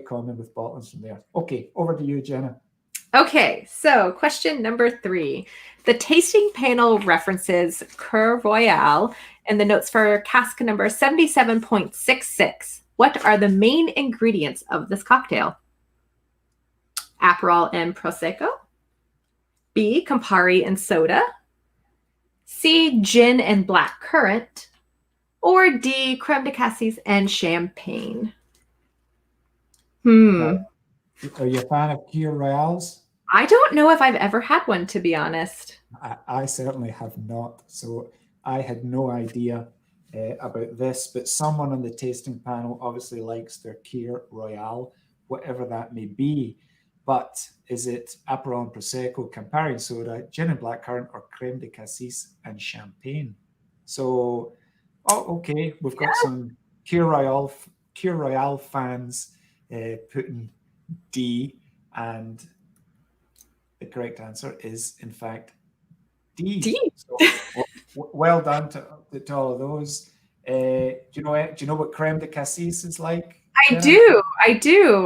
common with bottlings from there. Okay, over to you, Jenna. Okay, so question number 3. The tasting panel references Cur Royale in the notes for cask number 77.66. What are the main ingredients of this cocktail? Aperol and Prosecco. B, Campari and soda. C, gin and black currant. Or D, creme de cassis and champagne. Are you a fan of Kir Royales? I don't know if I've ever had one, to be honest. I certainly have not. So I had no idea about this, but someone on the tasting panel obviously likes their Kir Royale, whatever that may be. But is it Aperol and Prosecco, Campari and soda, gin and blackcurrant, or creme de cassis and champagne? So, okay, we've got some Kir Royale fans putting D, and the correct answer is, in fact, D. So, well done to all of those. Do you know what creme de cassis is like? I do.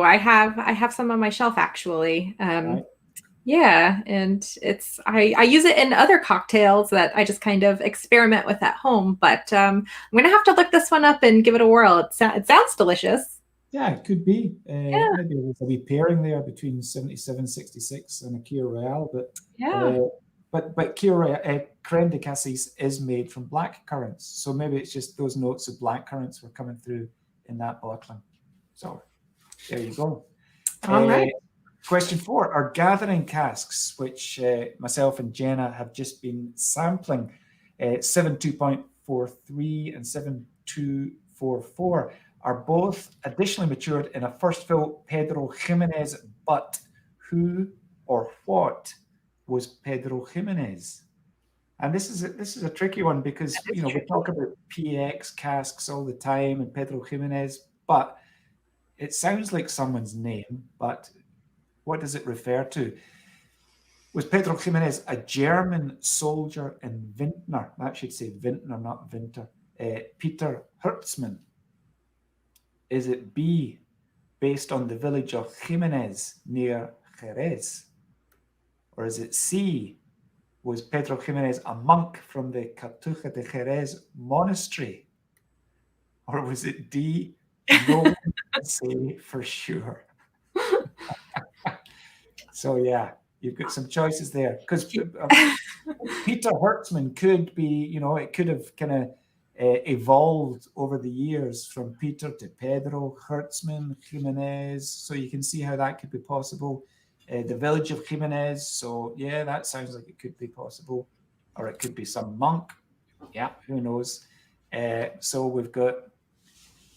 I have some on my shelf, actually. Right. Yeah, and I use it in other cocktails that I just kind of experiment with at home. But I'm gonna have to look this one up and give it a whirl. It sounds delicious. Yeah, it could be. Maybe there's a wee pairing there between 7766 and a Kir Royale, but but creme de cassis is made from black currants, so maybe it's just those notes of black currants were coming through in that bottling. So there you go. All right. Question 4 are gathering casks, which myself and Jenna have just been sampling. 72.43 and 7244 are both additionally matured in a first fill Pedro Jimenez, but who or what was Pedro Jimenez? And this is a tricky one because we talk about PX casks all the time and Pedro Jimenez, but it sounds like someone's name, but what does it refer to? Was Pedro Jimenez a German soldier in Vintner? That should say Vintner, not Winter. Peter Hertzmann. Is it B, based on the village of Jimenez near Jerez? Or is it C, was Pedro Jimenez a monk from the Cartuja de Jerez monastery? Or was it D, no one can say for sure? So yeah, you've got some choices there. Because Peter Hertzmann could be, it could have kind of evolved over the years from Peter to Pedro, Hertzman, Jimenez. So you can see how that could be possible. The village of Jimenez. So yeah, that sounds like it could be possible. Or it could be some monk. Yeah, who knows? So we've got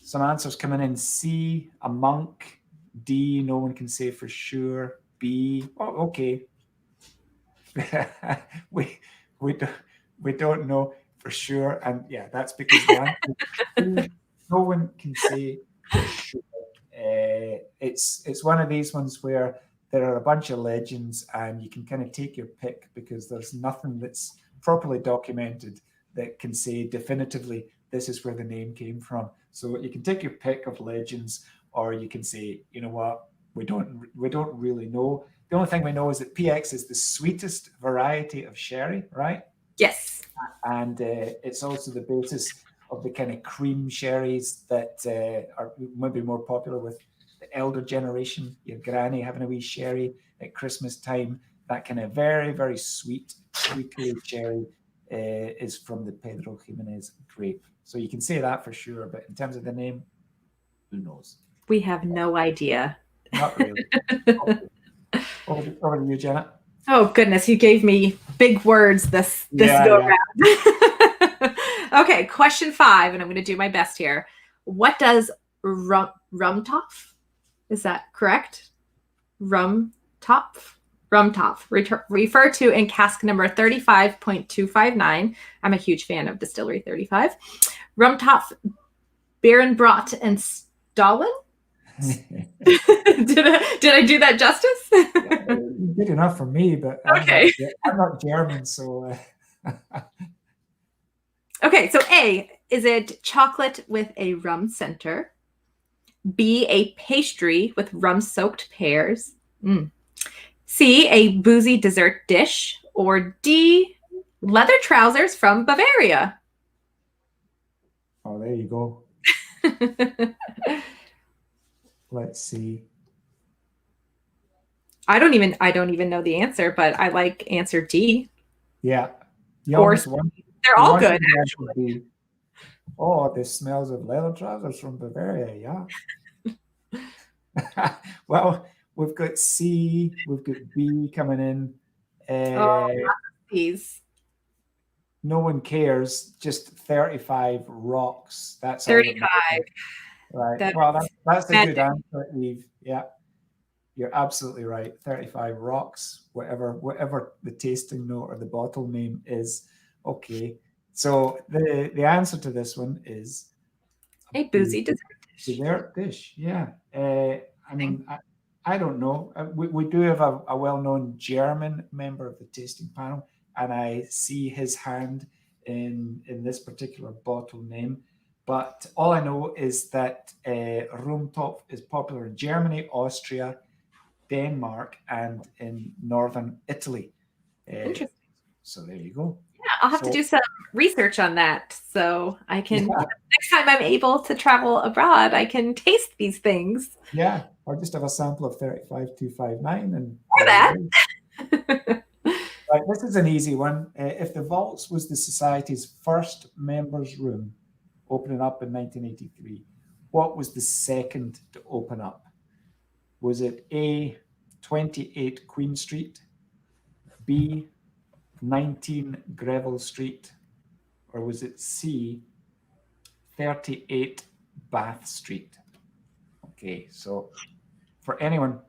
some answers coming in. C, a monk. D, no one can say for sure. B, oh, okay. we don't know for sure, and yeah, that's because the answer, no one can say for sure. It's one of these ones where there are a bunch of legends, and you can kind of take your pick because there's nothing that's properly documented that can say definitively this is where the name came from. So you can take your pick of legends, or you can say, you know what, we don't really know. The only thing we know is that PX is the sweetest variety of sherry, right? Yes. And it's also the basis of the kind of cream sherries that are maybe more popular with the elder generation. Your granny having a wee sherry at Christmas time. That kind of very, very sweet, sweetly sherry is from the Pedro Jimenez grape. So you can say that for sure, but in terms of the name, who knows? We have no idea. Not really. Over to you, Janet. Oh goodness, you gave me big words this go round. Okay, question 5, and I'm going to do my best here. What does rumtopf? Is that correct? Rumtopf refer to in cask number 35.259. I'm a huge fan of Distillery 35. Rumtopf, Beerenbrot, and Stalin. Did I do that justice? Good enough for me, but okay. I'm not German, so. Okay, so A, is it chocolate with a rum center? B, a pastry with rum-soaked pears? C, a boozy dessert dish? Or D, leather trousers from Bavaria? Oh, there you go. Let's see. I don't even know the answer, but I like answer D. Yeah. They're all good, actually. Oh, this smells of leather trousers from Bavaria, yeah. Well, we've got C, we've got B coming in. These. No one cares, just 35 rocks. That's 35. Right. That's a good answer, Eve. Yeah. You're absolutely right. 35 rocks, whatever the tasting note or the bottle name is. Okay. So the answer to this one is a boozy dessert dish. Yeah. I mean, I don't know. We do have a well-known German member of the tasting panel, and I see his hand in this particular bottle name. But all I know is that Rumtopf is popular in Germany, Austria, Denmark, and in northern Italy. Interesting. So there you go. Yeah, I'll have to do some research on that, so I can next time I'm able to travel abroad, I can taste these things. Yeah, or just have a sample of 35259 and. Or that. Right, this is an easy one. If the Vaults was the Society's first members' room, opening up in 1983, what was the second to open up? Was it A, 28 Queen Street, B, 19 Greville Street, or was it C, 38 Bath Street? Okay, so for anyone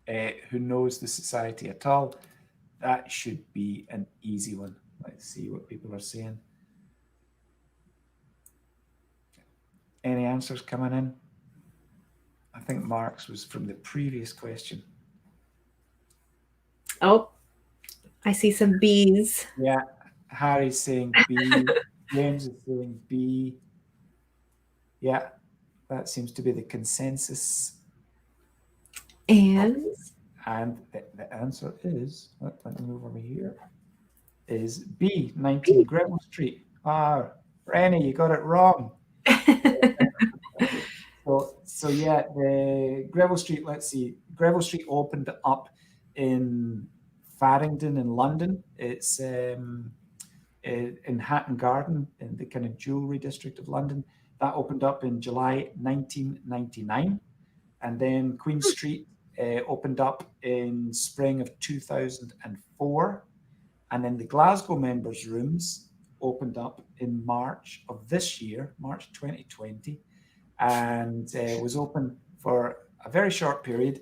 who knows the Society at all, that should be an easy one. Let's see what people are saying. Any answers coming in? I think Mark's was from the previous question. Oh, I see some B's. Yeah, Harry's saying B. James is saying B. Yeah, that seems to be the consensus. And the answer is, let me move over here, is B, 19 Greville Street. Ah, Rennie, you got it wrong. So yeah, the Greville Street, let's see. Greville Street opened up in Farringdon in London. It in Hatton Garden in the kind of jewellery district of London. That opened up in July 1999. And then Queen Street opened up in spring of 2004. And then the Glasgow Members Rooms opened up in March of this year, March 2020, and was open for a very short period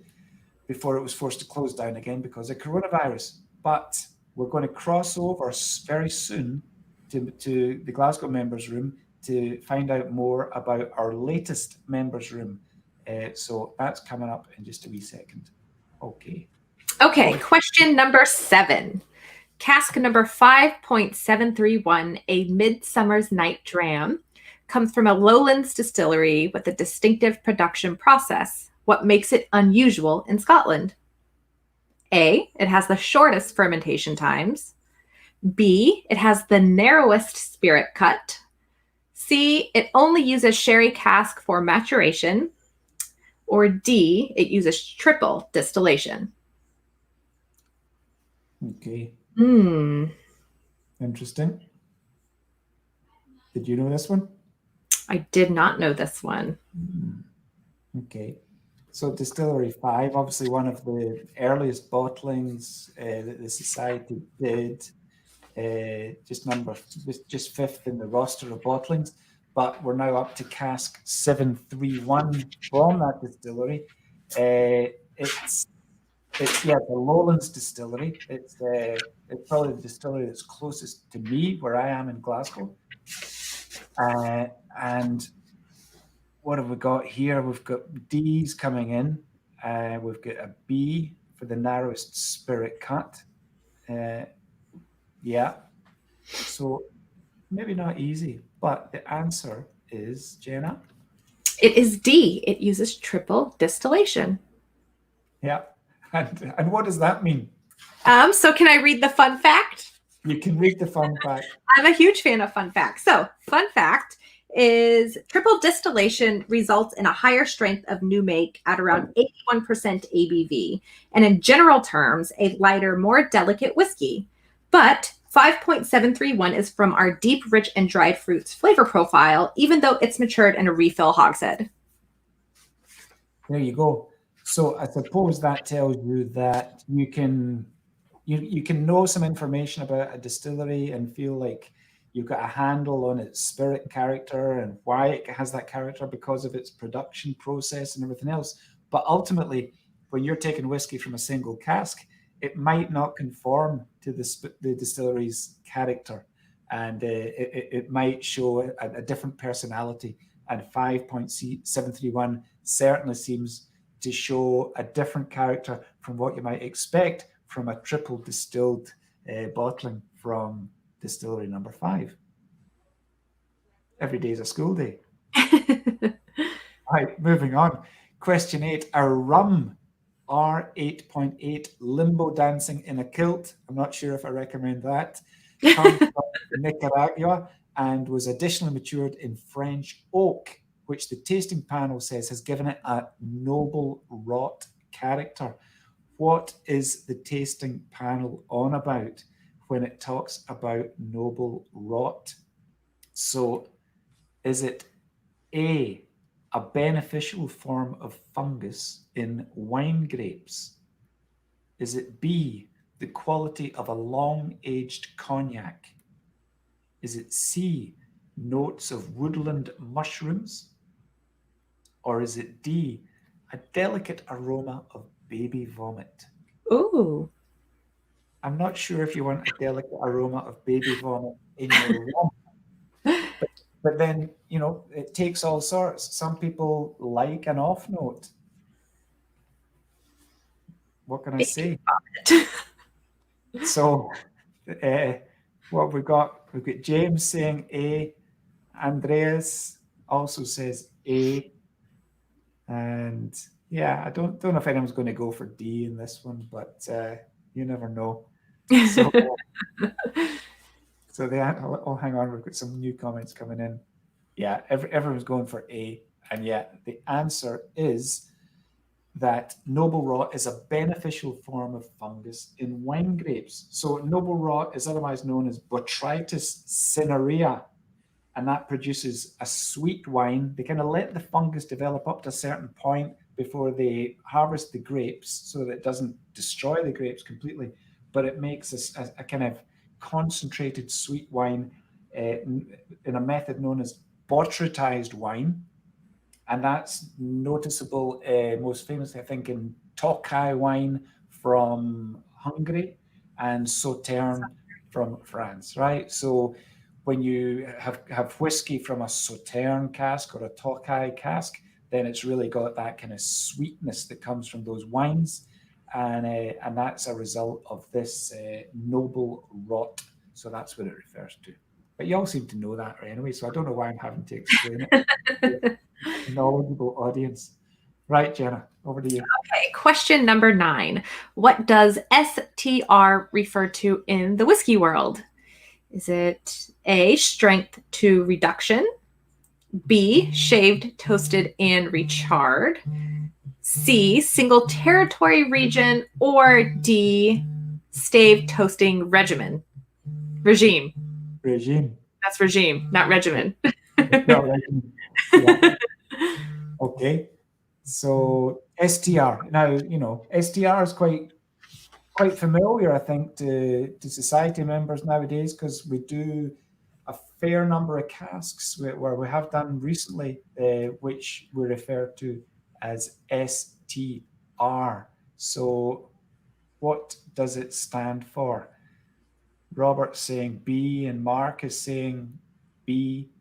before it was forced to close down again because of coronavirus. But we're going to cross over very soon to the Glasgow Members Room to find out more about our latest Members Room. So that's coming up in just a wee second. Okay. Okay, question number 7. Cask number 5.731, a Midsummer's Night Dram, comes from a lowlands distillery with a distinctive production process. What makes it unusual in Scotland? A, it has the shortest fermentation times. B, it has the narrowest spirit cut. C, it only uses sherry cask for maturation. Or D, it uses triple distillation. Okay. Interesting. Did you know this one? I did not know this one. Okay. So Distillery 5, obviously one of the earliest bottlings that the Society did, just fifth in the roster of bottlings, but we're now up to cask 731 from that distillery. It's the Lowlands Distillery. It's probably the distillery that's closest to me, where I am in Glasgow. And what have we got here? We've got D's coming in. We've got a B for the narrowest spirit cut. Yeah. So maybe not easy, but the answer is, Jenna? It is D. It uses triple distillation. Yeah. And what does that mean? So can I read the fun fact? You can read the fun fact. I'm a huge fan of fun facts. So fun fact is triple distillation results in a higher strength of new make at around 81% ABV. And in general terms, a lighter, more delicate whiskey. But 5.731 is from our deep, rich, and dried fruits flavor profile, even though it's matured in a refill hogshead. There you go. So I suppose that tells you that you can know some information about a distillery and feel like you've got a handle on its spirit character and why it has that character because of its production process and everything else. But ultimately, when you're taking whiskey from a single cask, it might not conform to the distillery's character, and it might show a different personality. And 5.731 certainly seems to show a different character from what you might expect from a triple distilled bottling from distillery number 5. Every day is a school day. Right, moving on. Question 8, a rum R8.8 limbo dancing in a kilt. I'm not sure if I recommend that. Comes from Nicaragua and was additionally matured in French oak, which the tasting panel says has given it a noble rot character. What is the tasting panel on about when it talks about noble rot? So is it A, a beneficial form of fungus in wine grapes? Is it B, the quality of a long-aged cognac? Is it C, notes of woodland mushrooms? Or is it D, a delicate aroma of baby vomit? Ooh. I'm not sure if you want a delicate aroma of baby vomit in your rum. But then, it takes all sorts. Some people like an off note. What can I say? So, what we've got James saying A. Andreas also says A. And yeah, I don't know if anyone's going to go for D in this one, but you never know. So hang on, we've got some new comments coming in. Yeah, everyone's going for A, and yeah, the answer is that noble rot is a beneficial form of fungus in wine grapes. So noble rot is otherwise known as Botrytis cinerea, and that produces a sweet wine. They kind of let the fungus develop up to a certain point before they harvest the grapes so that it doesn't destroy the grapes completely, but it makes a kind of concentrated sweet wine in a method known as botrytized wine. And that's noticeable most famously, I think, in Tokaj wine from Hungary and Sauterne from France, right? So when you have whiskey from a Sauterne cask or a Tokaj cask, then it's really got that kind of sweetness that comes from those wines. And that's a result of this noble rot. So that's what it refers to. But you all seem to know that anyway, so I don't know why I'm having to explain it. Knowledgeable audience. Right, Jenna, over to you. Okay, question number 9. What does STR refer to in the whiskey world? Is it A, strength to reduction, B, shaved, toasted, and recharred, C, single territory region, or D, stave toasting regime? Regime. That's regime, not regimen. No, regime. Yeah. Okay. So STR. Now, you know, STR is quite familiar, I think, to society members nowadays, because we do a fair number of casks where we have done recently, which we refer to as STR. So what does it stand for? Robert's saying B and Mark is saying B.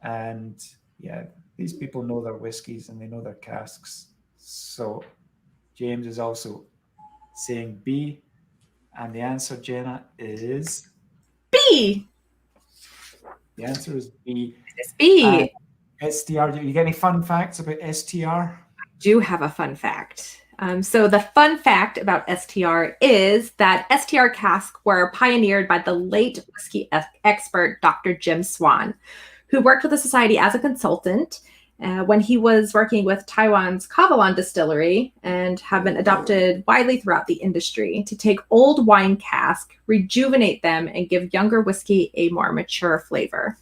And yeah, these people know their whiskies and they know their casks. So James is also saying B. And the answer, Jenna, is B. The answer is B. It's B. STR. You get any fun facts about STR? I do have a fun fact. So the fun fact about STR is that STR casks were pioneered by the late whiskey expert, Dr. Jim Swan, who worked with the society as a consultant when he was working with Taiwan's Kavalan distillery, and have been adopted widely throughout the industry to take old wine casks, rejuvenate them, and give younger whiskey a more mature flavor.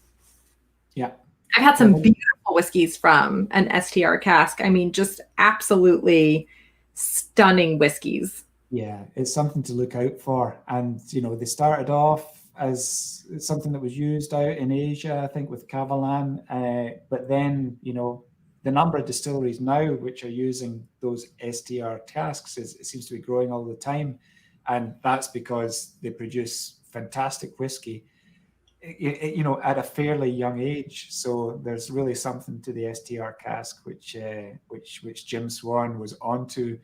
Yeah. I've had some beautiful whiskeys from an STR cask. I mean, just absolutely stunning whiskeys. Yeah, it's something to look out for. And, you know, they started off as something that was used out in Asia, I think, with Kavalan. But then, you know, the number of distilleries now which are using those STR casks it seems to be growing all the time. And that's because they produce fantastic whiskey, you know, at a fairly young age. So there's really something to the STR cask, which Jim Swan was onto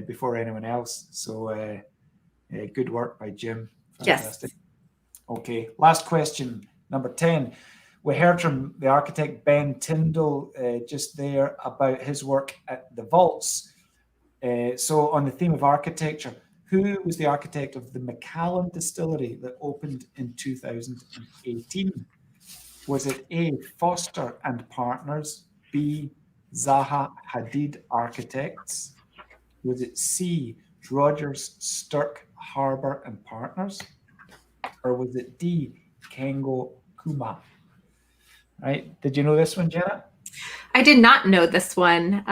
before anyone else. So good work by Jim. Fantastic. Yes. Okay, last question, number 10. We heard from the architect Ben Tindall just there about his work at the vaults. So on the theme of architecture, who was the architect of the Macallan distillery that opened in 2018? Was it A, Foster and Partners, B, Zaha Hadid Architects? Was it C, Rogers, Stirk, Harbour and Partners? Or was it D, Kengo Kuma? Right? Did you know this one, Jenna? I did not know this one,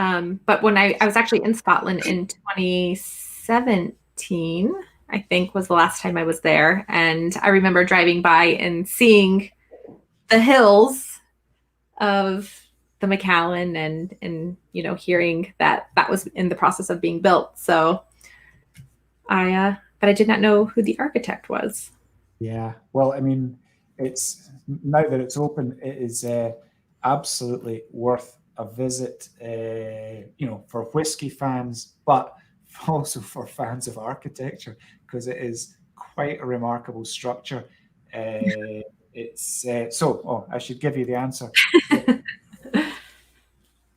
but when I was actually in Scotland in 2017, I think was the last time I was there, and I remember driving by and seeing the hills of the Macallan and you know, hearing that was in the process of being built. So but I did not know who the architect was. Yeah, well, I mean, it's now that it's open, it is absolutely worth a visit, you know, for whiskey fans, but also for fans of architecture, because it is quite a remarkable structure. It's I should give you the answer.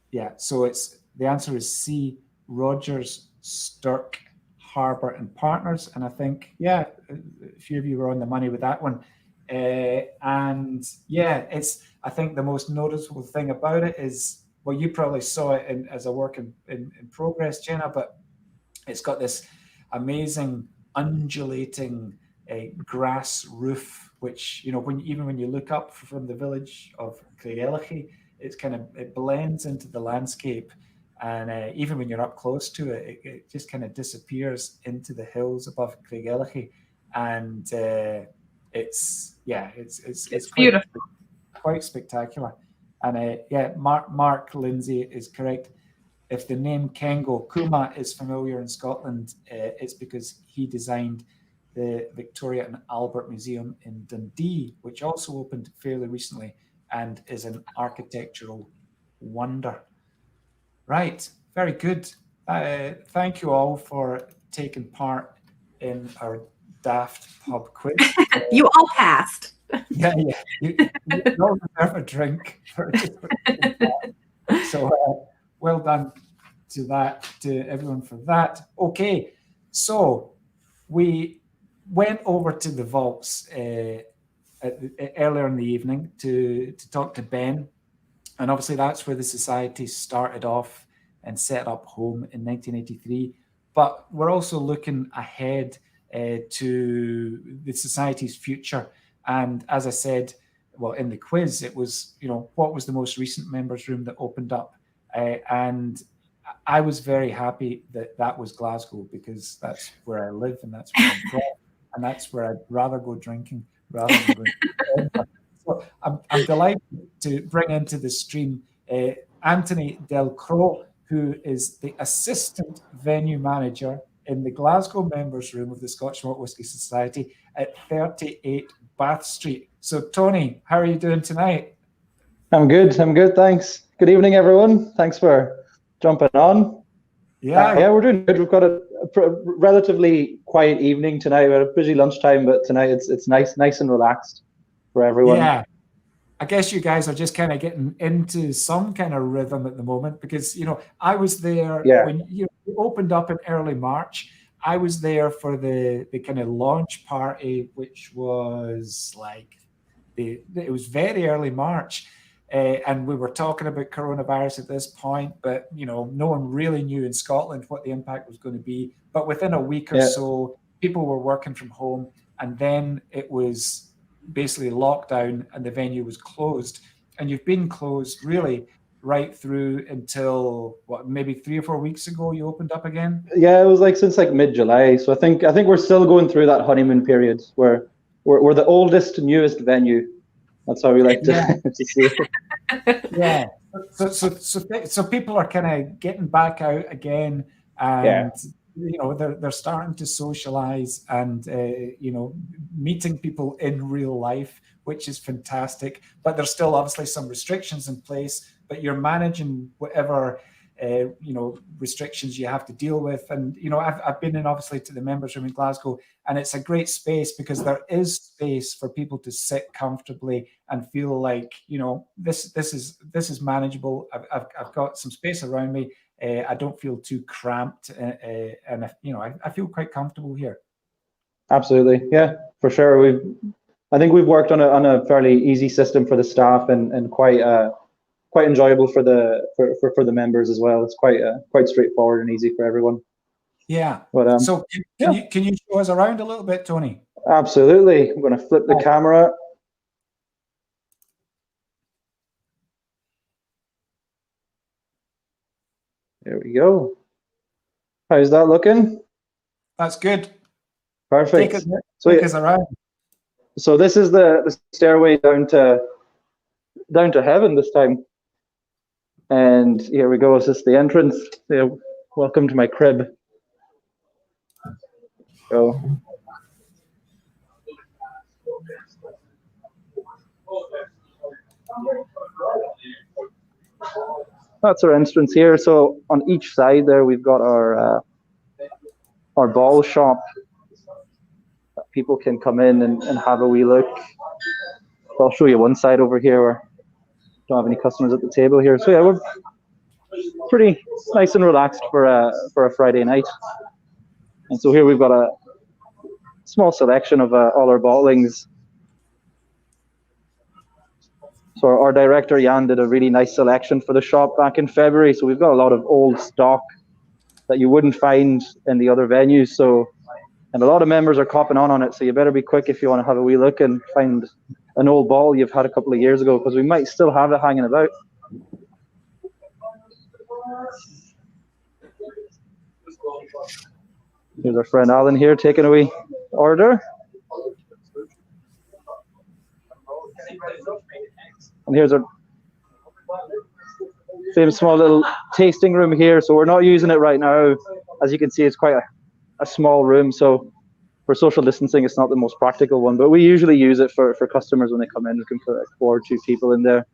Yeah, so the answer is C, Rogers, Stirk, Harbour and Partners. And I think, yeah, a few of you were on the money with that one. And yeah, I think the most noticeable thing about it is well, you probably saw it as a work in progress, Jenna, but it's got this amazing undulating grass roof, which, you know, even when you look up from the village of Craigellachie, it blends into the landscape. And even when you're up close to it, it just kind of disappears into the hills above Craigellachie. And it's beautiful. quite spectacular. And Mark Lindsay is correct. If the name Kengo Kuma is familiar in Scotland, it's because he designed the Victoria and Albert Museum in Dundee, which also opened fairly recently and is an architectural wonder. Right, very good. Thank you all for taking part in our daft pub quiz. You all passed. Yeah. You all deserve a drink. So well done to everyone for that. Okay, so we went over to the vaults earlier in the evening to talk to Ben. And obviously that's where the society started off and set up home in 1983. But we're also looking ahead to the society's future. And as I said, well, in the quiz, it was, you know, what was the most recent members room that opened up? And I was very happy that was Glasgow, because that's where I live and that's where I'm from. And that's where I'd rather go drinking rather than going to So I'm delighted to bring into the stream Anthony Delcros, who is the assistant venue manager in the Glasgow Members Room of the Scotch Malt Whisky Society at 38 Bath Street. So, Tony, how are you doing tonight? I'm good, thanks. Good evening, everyone. Thanks for jumping on. Yeah, we're doing good. We've got a relatively quiet evening tonight. We had a busy lunchtime, but tonight it's nice and relaxed for everyone. Yeah, I guess you guys are just kind of getting into some kind of rhythm at the moment, because, you know, I was there when you opened up in early March. I was there for the kind of launch party, which was like it was very early March. And we were talking about coronavirus at this point, but, you know, no one really knew in Scotland what the impact was going to be. But within a week or so, people were working from home, and then it was basically lockdown and the venue was closed. And you've been closed really right through until maybe 3 or 4 weeks ago you opened up again? Yeah, it was like since like mid-July. So I think we're still going through that honeymoon period where we're the oldest, newest venue. That's how we like to see it. Yeah. So people are kind of getting back out again, and you know, they're starting to socialize and you know, meeting people in real life, which is fantastic. But there's still obviously some restrictions in place, but you're managing whatever you know, restrictions you have to deal with. And you know, I've been in obviously to the members room in Glasgow, and it's a great space because there is space for people to sit comfortably and feel like, you know, this is manageable. I've got some space around me. I don't feel too cramped, and you know, I feel quite comfortable here. Absolutely, yeah, for sure. I think we've worked on a fairly easy system for the staff and quite enjoyable for the members as well. It's quite straightforward and easy for everyone. Yeah. But, so can you show us around a little bit, Tony? Absolutely. I'm going to flip the camera. There we go. How's that looking? That's good. Perfect. Take us around. So this is the stairway down to heaven this time. And here we go. It's just the entrance. Yeah, welcome to my crib. So that's our entrance here. So on each side there, we've got our ball shop. People can come in and have a wee look. So I'll show you one side over here where don't have any customers at the table here. So yeah, we're pretty nice and relaxed for a Friday night. And so here we've got a small selection of all our bottlings. So our director Jan did a really nice selection for the shop back in February. So we've got a lot of old stock that you wouldn't find in the other venues. So, and a lot of members are copping on it. So you better be quick if you want to have a wee look and find an old ball you've had a couple of years ago, because we might still have it hanging about. Here's our friend Alan here taking a wee order. And here's our same small little tasting room here. So we're not using it right now. As you can see, it's quite a small room. So for social distancing, it's not the most practical one, but we usually use it for customers when they come in. We can put like 4 or 2 people in there.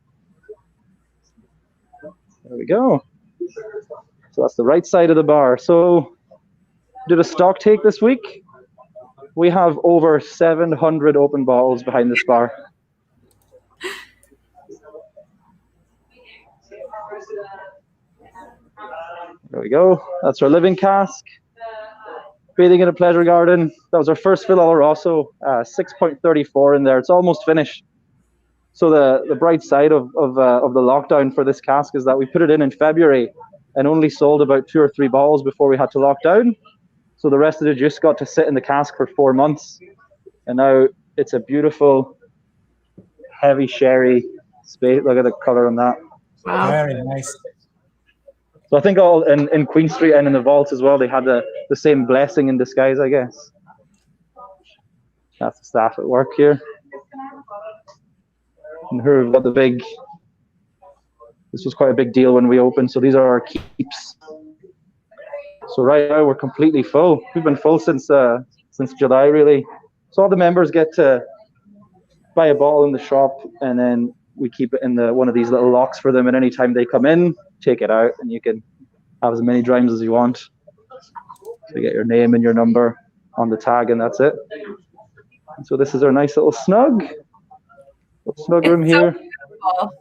There we go. So that's the right side of the bar. So did a stock take this week. We have over 700 open bottles behind this bar. There we go. That's our living cask. Bathing in a pleasure garden. That was our first fill Oloroso. 6.34 in there. It's almost finished. So the bright side of the lockdown for this cask is that we put it in February and only sold about 2 or 3 bottles before we had to lock down. So the rest of the juice got to sit in the cask for 4 months. And now it's a beautiful, heavy sherry space. Look at the color on that. Wow. Very nice. So I think all in Queen Street and in the vaults as well, they had the same blessing in disguise, I guess. That's the staff at work here. And here we've got the big, this was quite a big deal when we opened. So these are our keeps. So right now we're completely full. We've been full since July, really. So all the members get to buy a bottle in the shop, and then we keep it in one of these little locks for them. And anytime they come in, take it out, and you can have as many drams as you want. So you get your name and your number on the tag, and that's it. And so this is our nice little snug room here. Beautiful.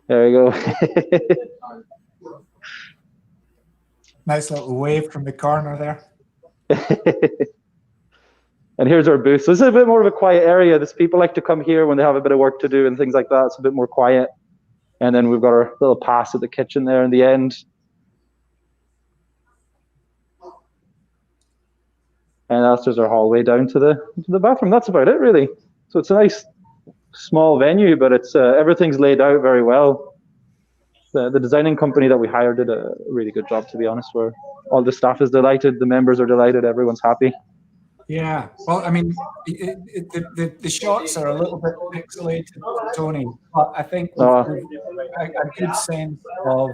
There we go. Nice little wave from the corner there. And here's our booth. So this is a bit more of a quiet area. People like to come here when they have a bit of work to do and things like that. It's a bit more quiet. And then we've got our little pass at the kitchen there in the end. And that's just our hallway down to the bathroom. That's about it, really. So it's a nice small venue, but it's everything's laid out very well. The designing company that we hired did a really good job, to be honest. Where all the staff is delighted, the members are delighted, everyone's happy. Yeah, well, I mean, the shots are a little bit pixelated, Tony, but I think we've a good sense of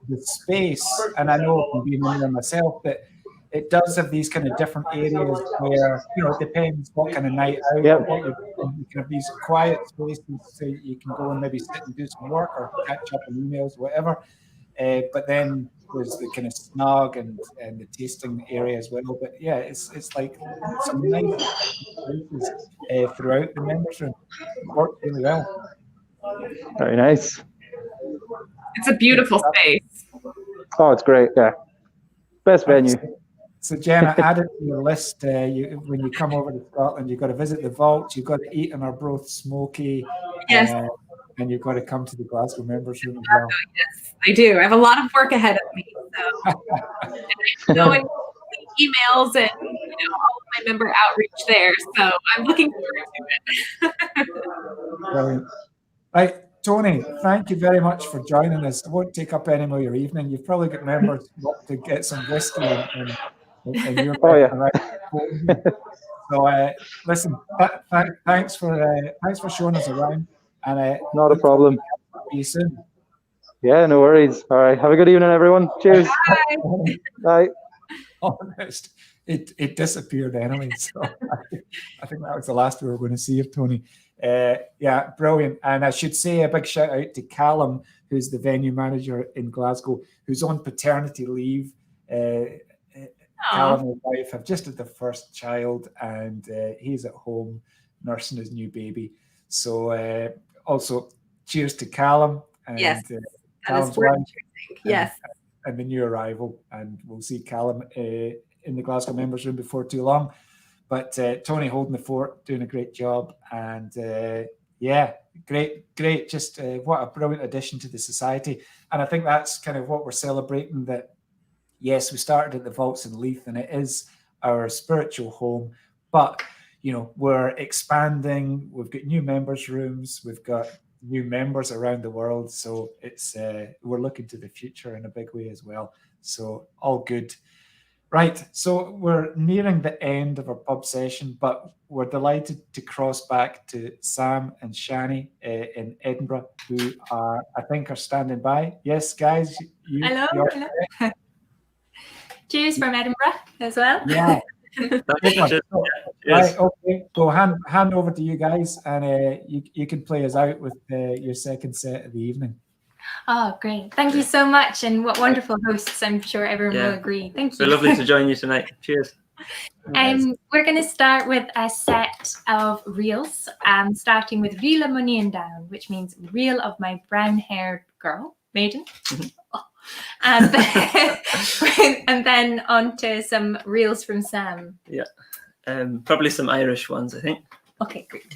the space, and I know from being in there myself that it does have these kind of different areas where, you know, it depends what kind of night out. Yep. You can have these quiet spaces so you can go and maybe sit and do some work or catch up on emails, whatever. But then there's the kind of snug and the tasting area as well. But yeah, it's like some nice places throughout the members room. It worked really well. Very nice. It's a beautiful space. Oh, it's great. Yeah, best venue. So Jenna, add it to your list. When you come over to Scotland, you've got to visit the vault. You've got to eat in our Broth Smoky. Yes. And you've got to come to the Glasgow Members Room as well. Yes, I do. I have a lot of work ahead of me. So I'm going emails and all of my member outreach there. So I'm looking forward to it. Brilliant. Right, Tony, thank you very much for joining us. I won't take up any more of your evening. You've probably got members to get some whiskey and you're So listen, thanks for showing us around. And not a problem. See you soon. Yeah, no worries. All right, have a good evening, everyone. Cheers. Bye. Bye. Almost. It disappeared anyway. So I think that was the last we were going to see of Tony. Yeah, brilliant. And I should say a big shout out to Callum, who's the venue manager in Glasgow, who's on paternity leave. Callum and his wife have just had their first child, and he's at home nursing his new baby. So also cheers to Callum and yes, Callum's wife, yes, and the new arrival. And we'll see Callum in the Glasgow Members Room before too long. But Tony holding the fort, doing a great job. And yeah, great. Just what a brilliant addition to the society. And I think that's kind of what we're celebrating, that, yes, we started at the Vaults in Leith and it is our spiritual home, but, you know, we're expanding. We've got new members' rooms. We've got new members around the world. So it's we're looking to the future in a big way as well. So all good. Right, so we're nearing the end of our pub session, but we're delighted to cross back to Sam and Siannie in Edinburgh, who are, I think, are standing by. Yes, guys? Hello. Cheers from Edinburgh as well. Yeah. Right, okay. So hand over to you guys, and you can play us out with your second set of the evening. Oh, great. Thank you so much. And what wonderful hosts. I'm sure everyone will agree. Thank you. It's lovely to join you tonight. Cheers. We're going to start with a set of reels, starting with Reel of Money and Down, which means reel of my brown-haired girl, maiden. And then on to some reels from Sam. Yeah. Probably some Irish ones, I think. Okay, great.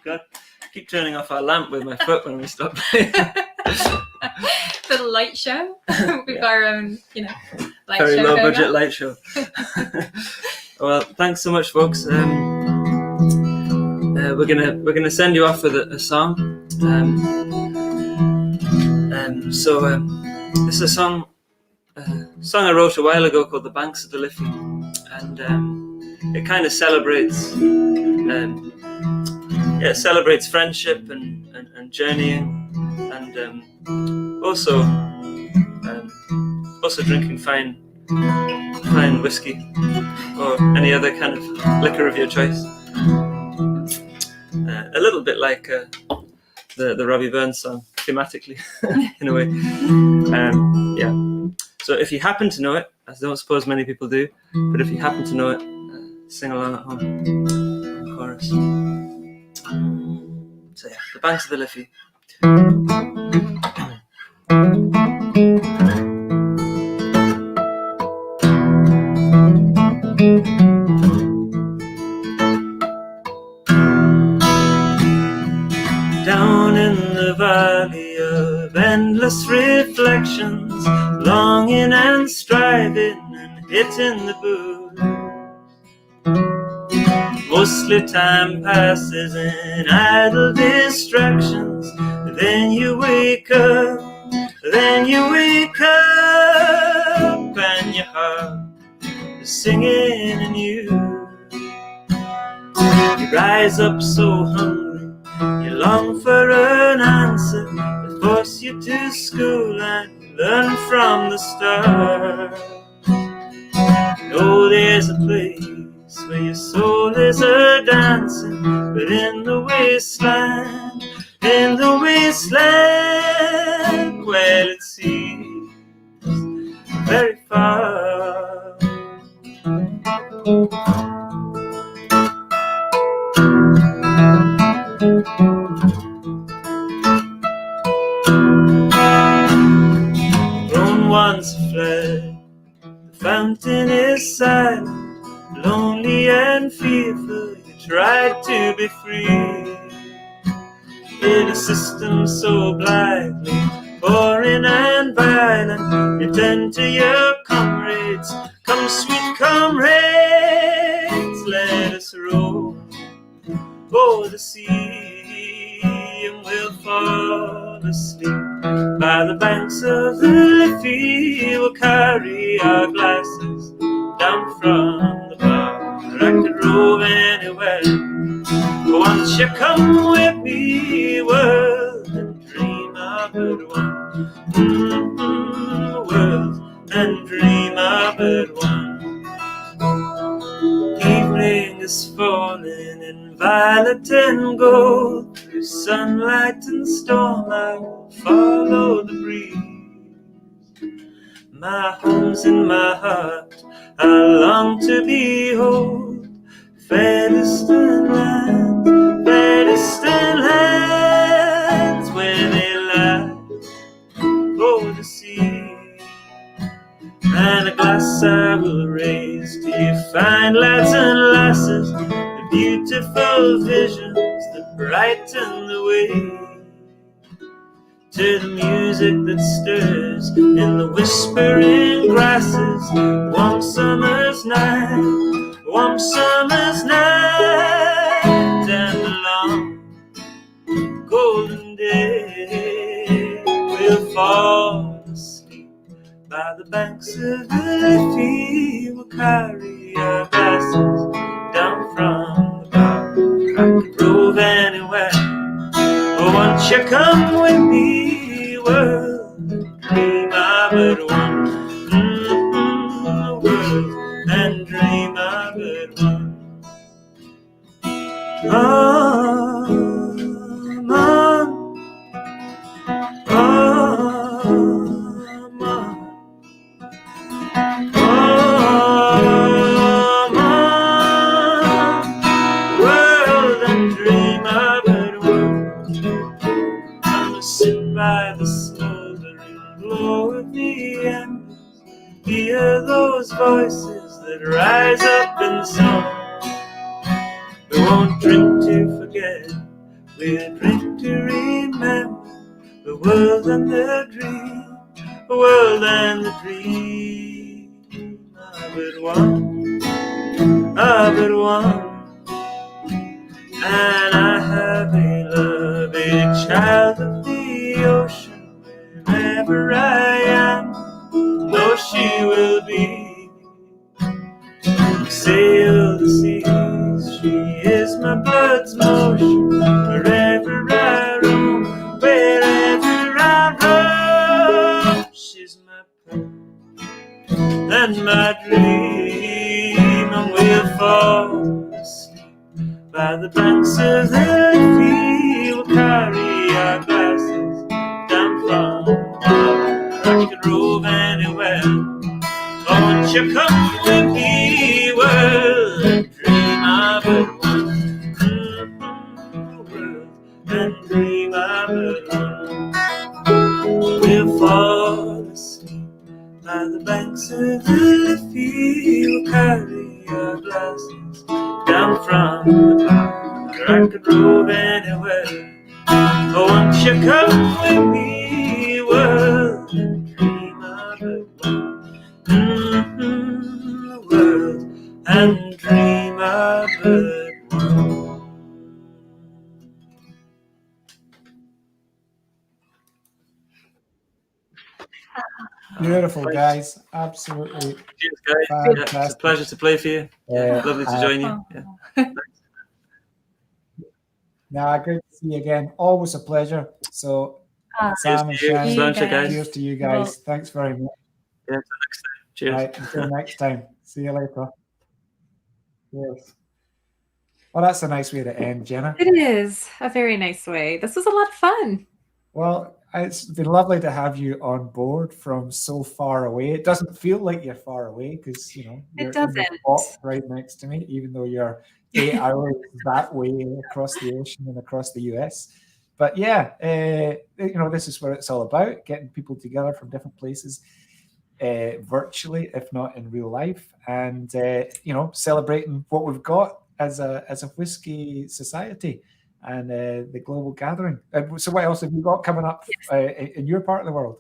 God, keep turning off our lamp with my foot when we stop playing. For the light show, we've got our own, light Very show. low going budget on. light show. Well, thanks so much, folks. We're gonna send you off with a song. This is a song I wrote a while ago called "The Banks of the Liffey," and it kind of celebrates friendship and journeying, and also drinking fine whiskey or any other kind of liquor of your choice. A little bit like the Robbie Burns song, thematically, in a way. So if you happen to know it, I don't suppose many people do, but if you happen to know it, sing along at home on the chorus. So yeah, The Banks of the Liffey. Down in the valley of endless reflections, longing and striving and hitting the booze. Mostly time passes in idle distractions. Then you wake up and your heart is singing in you. You rise up so hungry, you long for an answer. They force you to school and learn from the start. Oh, there's a place where your soul is a dancing, but in the wasteland, well, it seems very far. Grown once fled, the fountain is silent, lonely and fearful, you tried to be free. In a system so blithely boring and violent, you turn to your comrades. Come, sweet comrades, let us roam o'er the sea, and we'll fall asleep by the banks of the Liffey. We'll carry our glasses down from the bar. I could rove anywhere, but once you come with me, world, and dream of it one. World, and dream of it one. Evening is falling in violet and gold. Through sunlight and storm I will follow the breeze. My home's in my heart, I long to behold fair distant lands where they lie over the sea. And a glass I will raise to you fine lads and lasses, the beautiful visions that brighten the way. To the music that stirs in the whispering grasses, warm summer's night, and the long golden day. We'll fall asleep by the banks of the Liffey. We'll carry our glasses down from the bar. I could rove anywhere, but once you come with me, world, dream of it one. World, and dream of it one. World, and dream of it one. I'ma sit by the smoldering glow of the embers, hear those voices that rise up in song. We won't drink to forget, We'll drink to remember the world and the dream, the world and the dream of it one, of it one. And I have a loving child of the ocean wherever I am, though she will be. Sail the seas, she is my blood's motion, wherever I roam, wherever I roam. She's my pearl and my dream, and we'll fall asleep by the banks of the sea. We'll carry our glasses down from the I could rove anywhere. Oh, won't you come with me, world, and dream of it one, world, and dream of it one. We'll fall asleep by the banks of the Liffey. We'll carry our glasses down from the bar, I could rove anywhere. Oh, won't you come with me, world, and dream of it one, world, and dream of it one. Beautiful, guys. Absolutely. Cheers, guys. Yeah, it's a pleasure to play for you. Yeah, lovely to join you. Yeah. Great to see you again. Always a pleasure. So, Sam and Siannie, cheers to you guys. Thanks very much. Yeah, until next time. Cheers. Right, until next time. See you later. Cheers. Well, that's a nice way to end, Jenna. It is a very nice way. This was a lot of fun. Well, it's been lovely to have you on board from so far away. It doesn't feel like you're far away because, you know, you're in the spot right next to me, even though you're 8 hours that way across the ocean and across the US. But yeah, you know, this is what it's all about, getting people together from different places virtually, if not in real life, and, you know, celebrating what we've got as a whiskey society and the global gathering. So what else have you got coming up in your part of the world?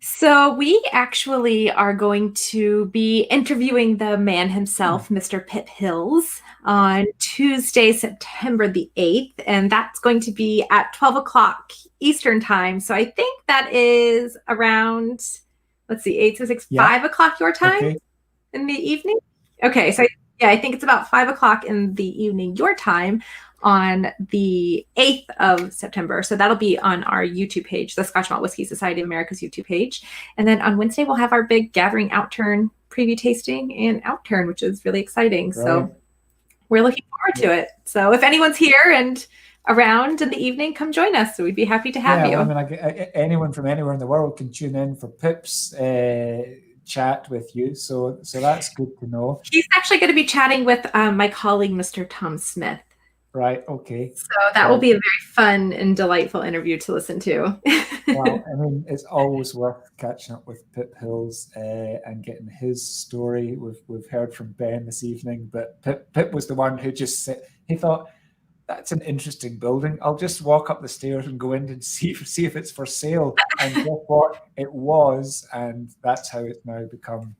So we actually are going to be interviewing the man himself, Mr. Pip Hills, on Tuesday, September the 8th. And that's going to be at 12 o'clock Eastern time. So I think that is around, let's see, 8 to 6, 5 o'clock your time in the evening. Okay, so yeah, I think it's about 5 o'clock in the evening your time on the 8th of September. So that'll be on our YouTube page, the Scotch Malt Whiskey Society of America's YouTube page. And then on Wednesday, we'll have our big gathering outturn preview tasting and outturn, which is really exciting. Right. So we're looking forward to it. So if anyone's here and around in the evening, come join us. So we'd be happy to have you. I mean, anyone from anywhere in the world can tune in for Pip's chat with you. So that's good to know. He's actually going to be chatting with my colleague, Mr. Tom Smith. Right. Okay. So that will be a very fun and delightful interview to listen to. Well, I mean, it's always worth catching up with Pip Hills and getting his story. We've heard from Ben this evening, but Pip was the one who just said, he thought, that's an interesting building. I'll just walk up the stairs and go in and see if it's for sale. And guess what? It was, and that's how it's now become.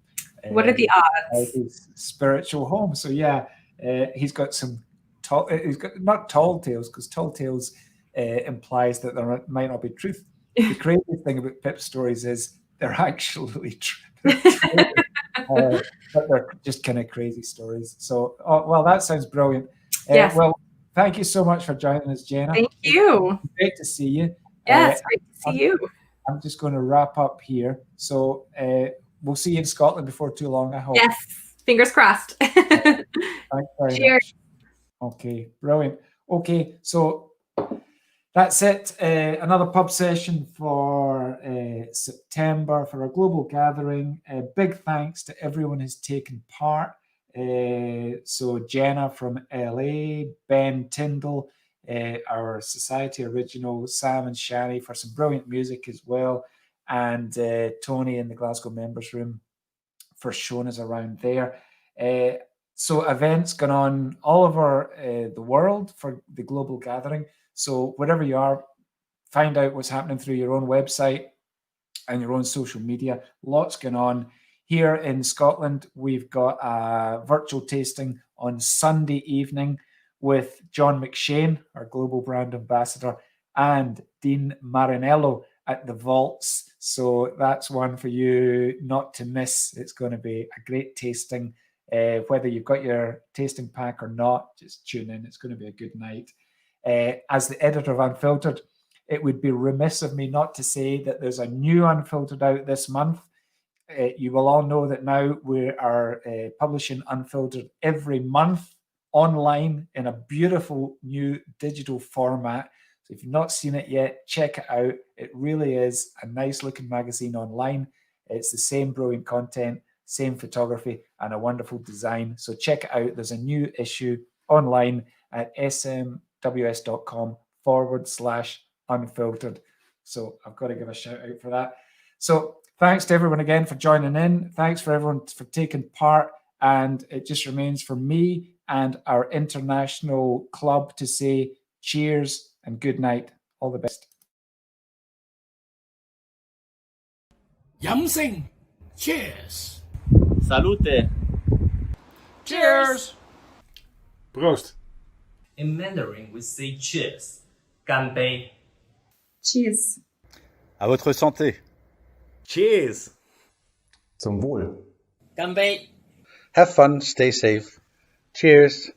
What are the odds? His spiritual home. So yeah, he's got some. He's got not tall tales, because tall tales implies that there might not be truth. The crazy thing about Pip's stories is they're actually true, but they're just kind of crazy stories. So, well, that sounds brilliant. Yes. Well, thank you so much for joining us, Jenna. Thank you. Great to see you. Yes, great to see you. I'm just going to wrap up here. So we'll see you in Scotland before too long, I hope. Yes, fingers crossed. Thanks very Cheers. much. Okay, brilliant. Okay, so that's it. Another pub session for September for our global gathering. Big thanks to everyone who's taken part. So Jenna from LA, Ben Tindall, our Society Original, Sam and Siannie for some brilliant music as well, and Tony in the Glasgow Members Room for showing us around there. So events going on all over the world for the global gathering. So wherever you are, find out what's happening through your own website and your own social media. Lots going on. Here in Scotland, we've got a virtual tasting on Sunday evening with John McShane, our global brand ambassador, and Dean Marinello at the Vaults. So that's one for you not to miss. It's going to be a great tasting. Whether you've got your tasting pack or not, just tune in. It's going to be a good night. As the editor of Unfiltered, it would be remiss of me not to say that there's a new Unfiltered out this month. You will all know that now we are publishing Unfiltered every month online in a beautiful new digital format. So if you've not seen it yet, check it out. It really is a nice looking magazine online. It's the same brilliant content, same photography, and a wonderful design. So check it out. There's a new issue online at smws.com/unfiltered. So I've got to give a shout out for that. So thanks to everyone again for joining in. Thanks for everyone for taking part. And it just remains for me and our international club to say cheers and good night. All the best. Yum sing. Cheers. Salute. Cheers. Proost. In Mandarin, we say cheers. 干杯. Cheers. À votre santé. Cheers. Zum Wohl. 干杯. Have fun, stay safe. Cheers.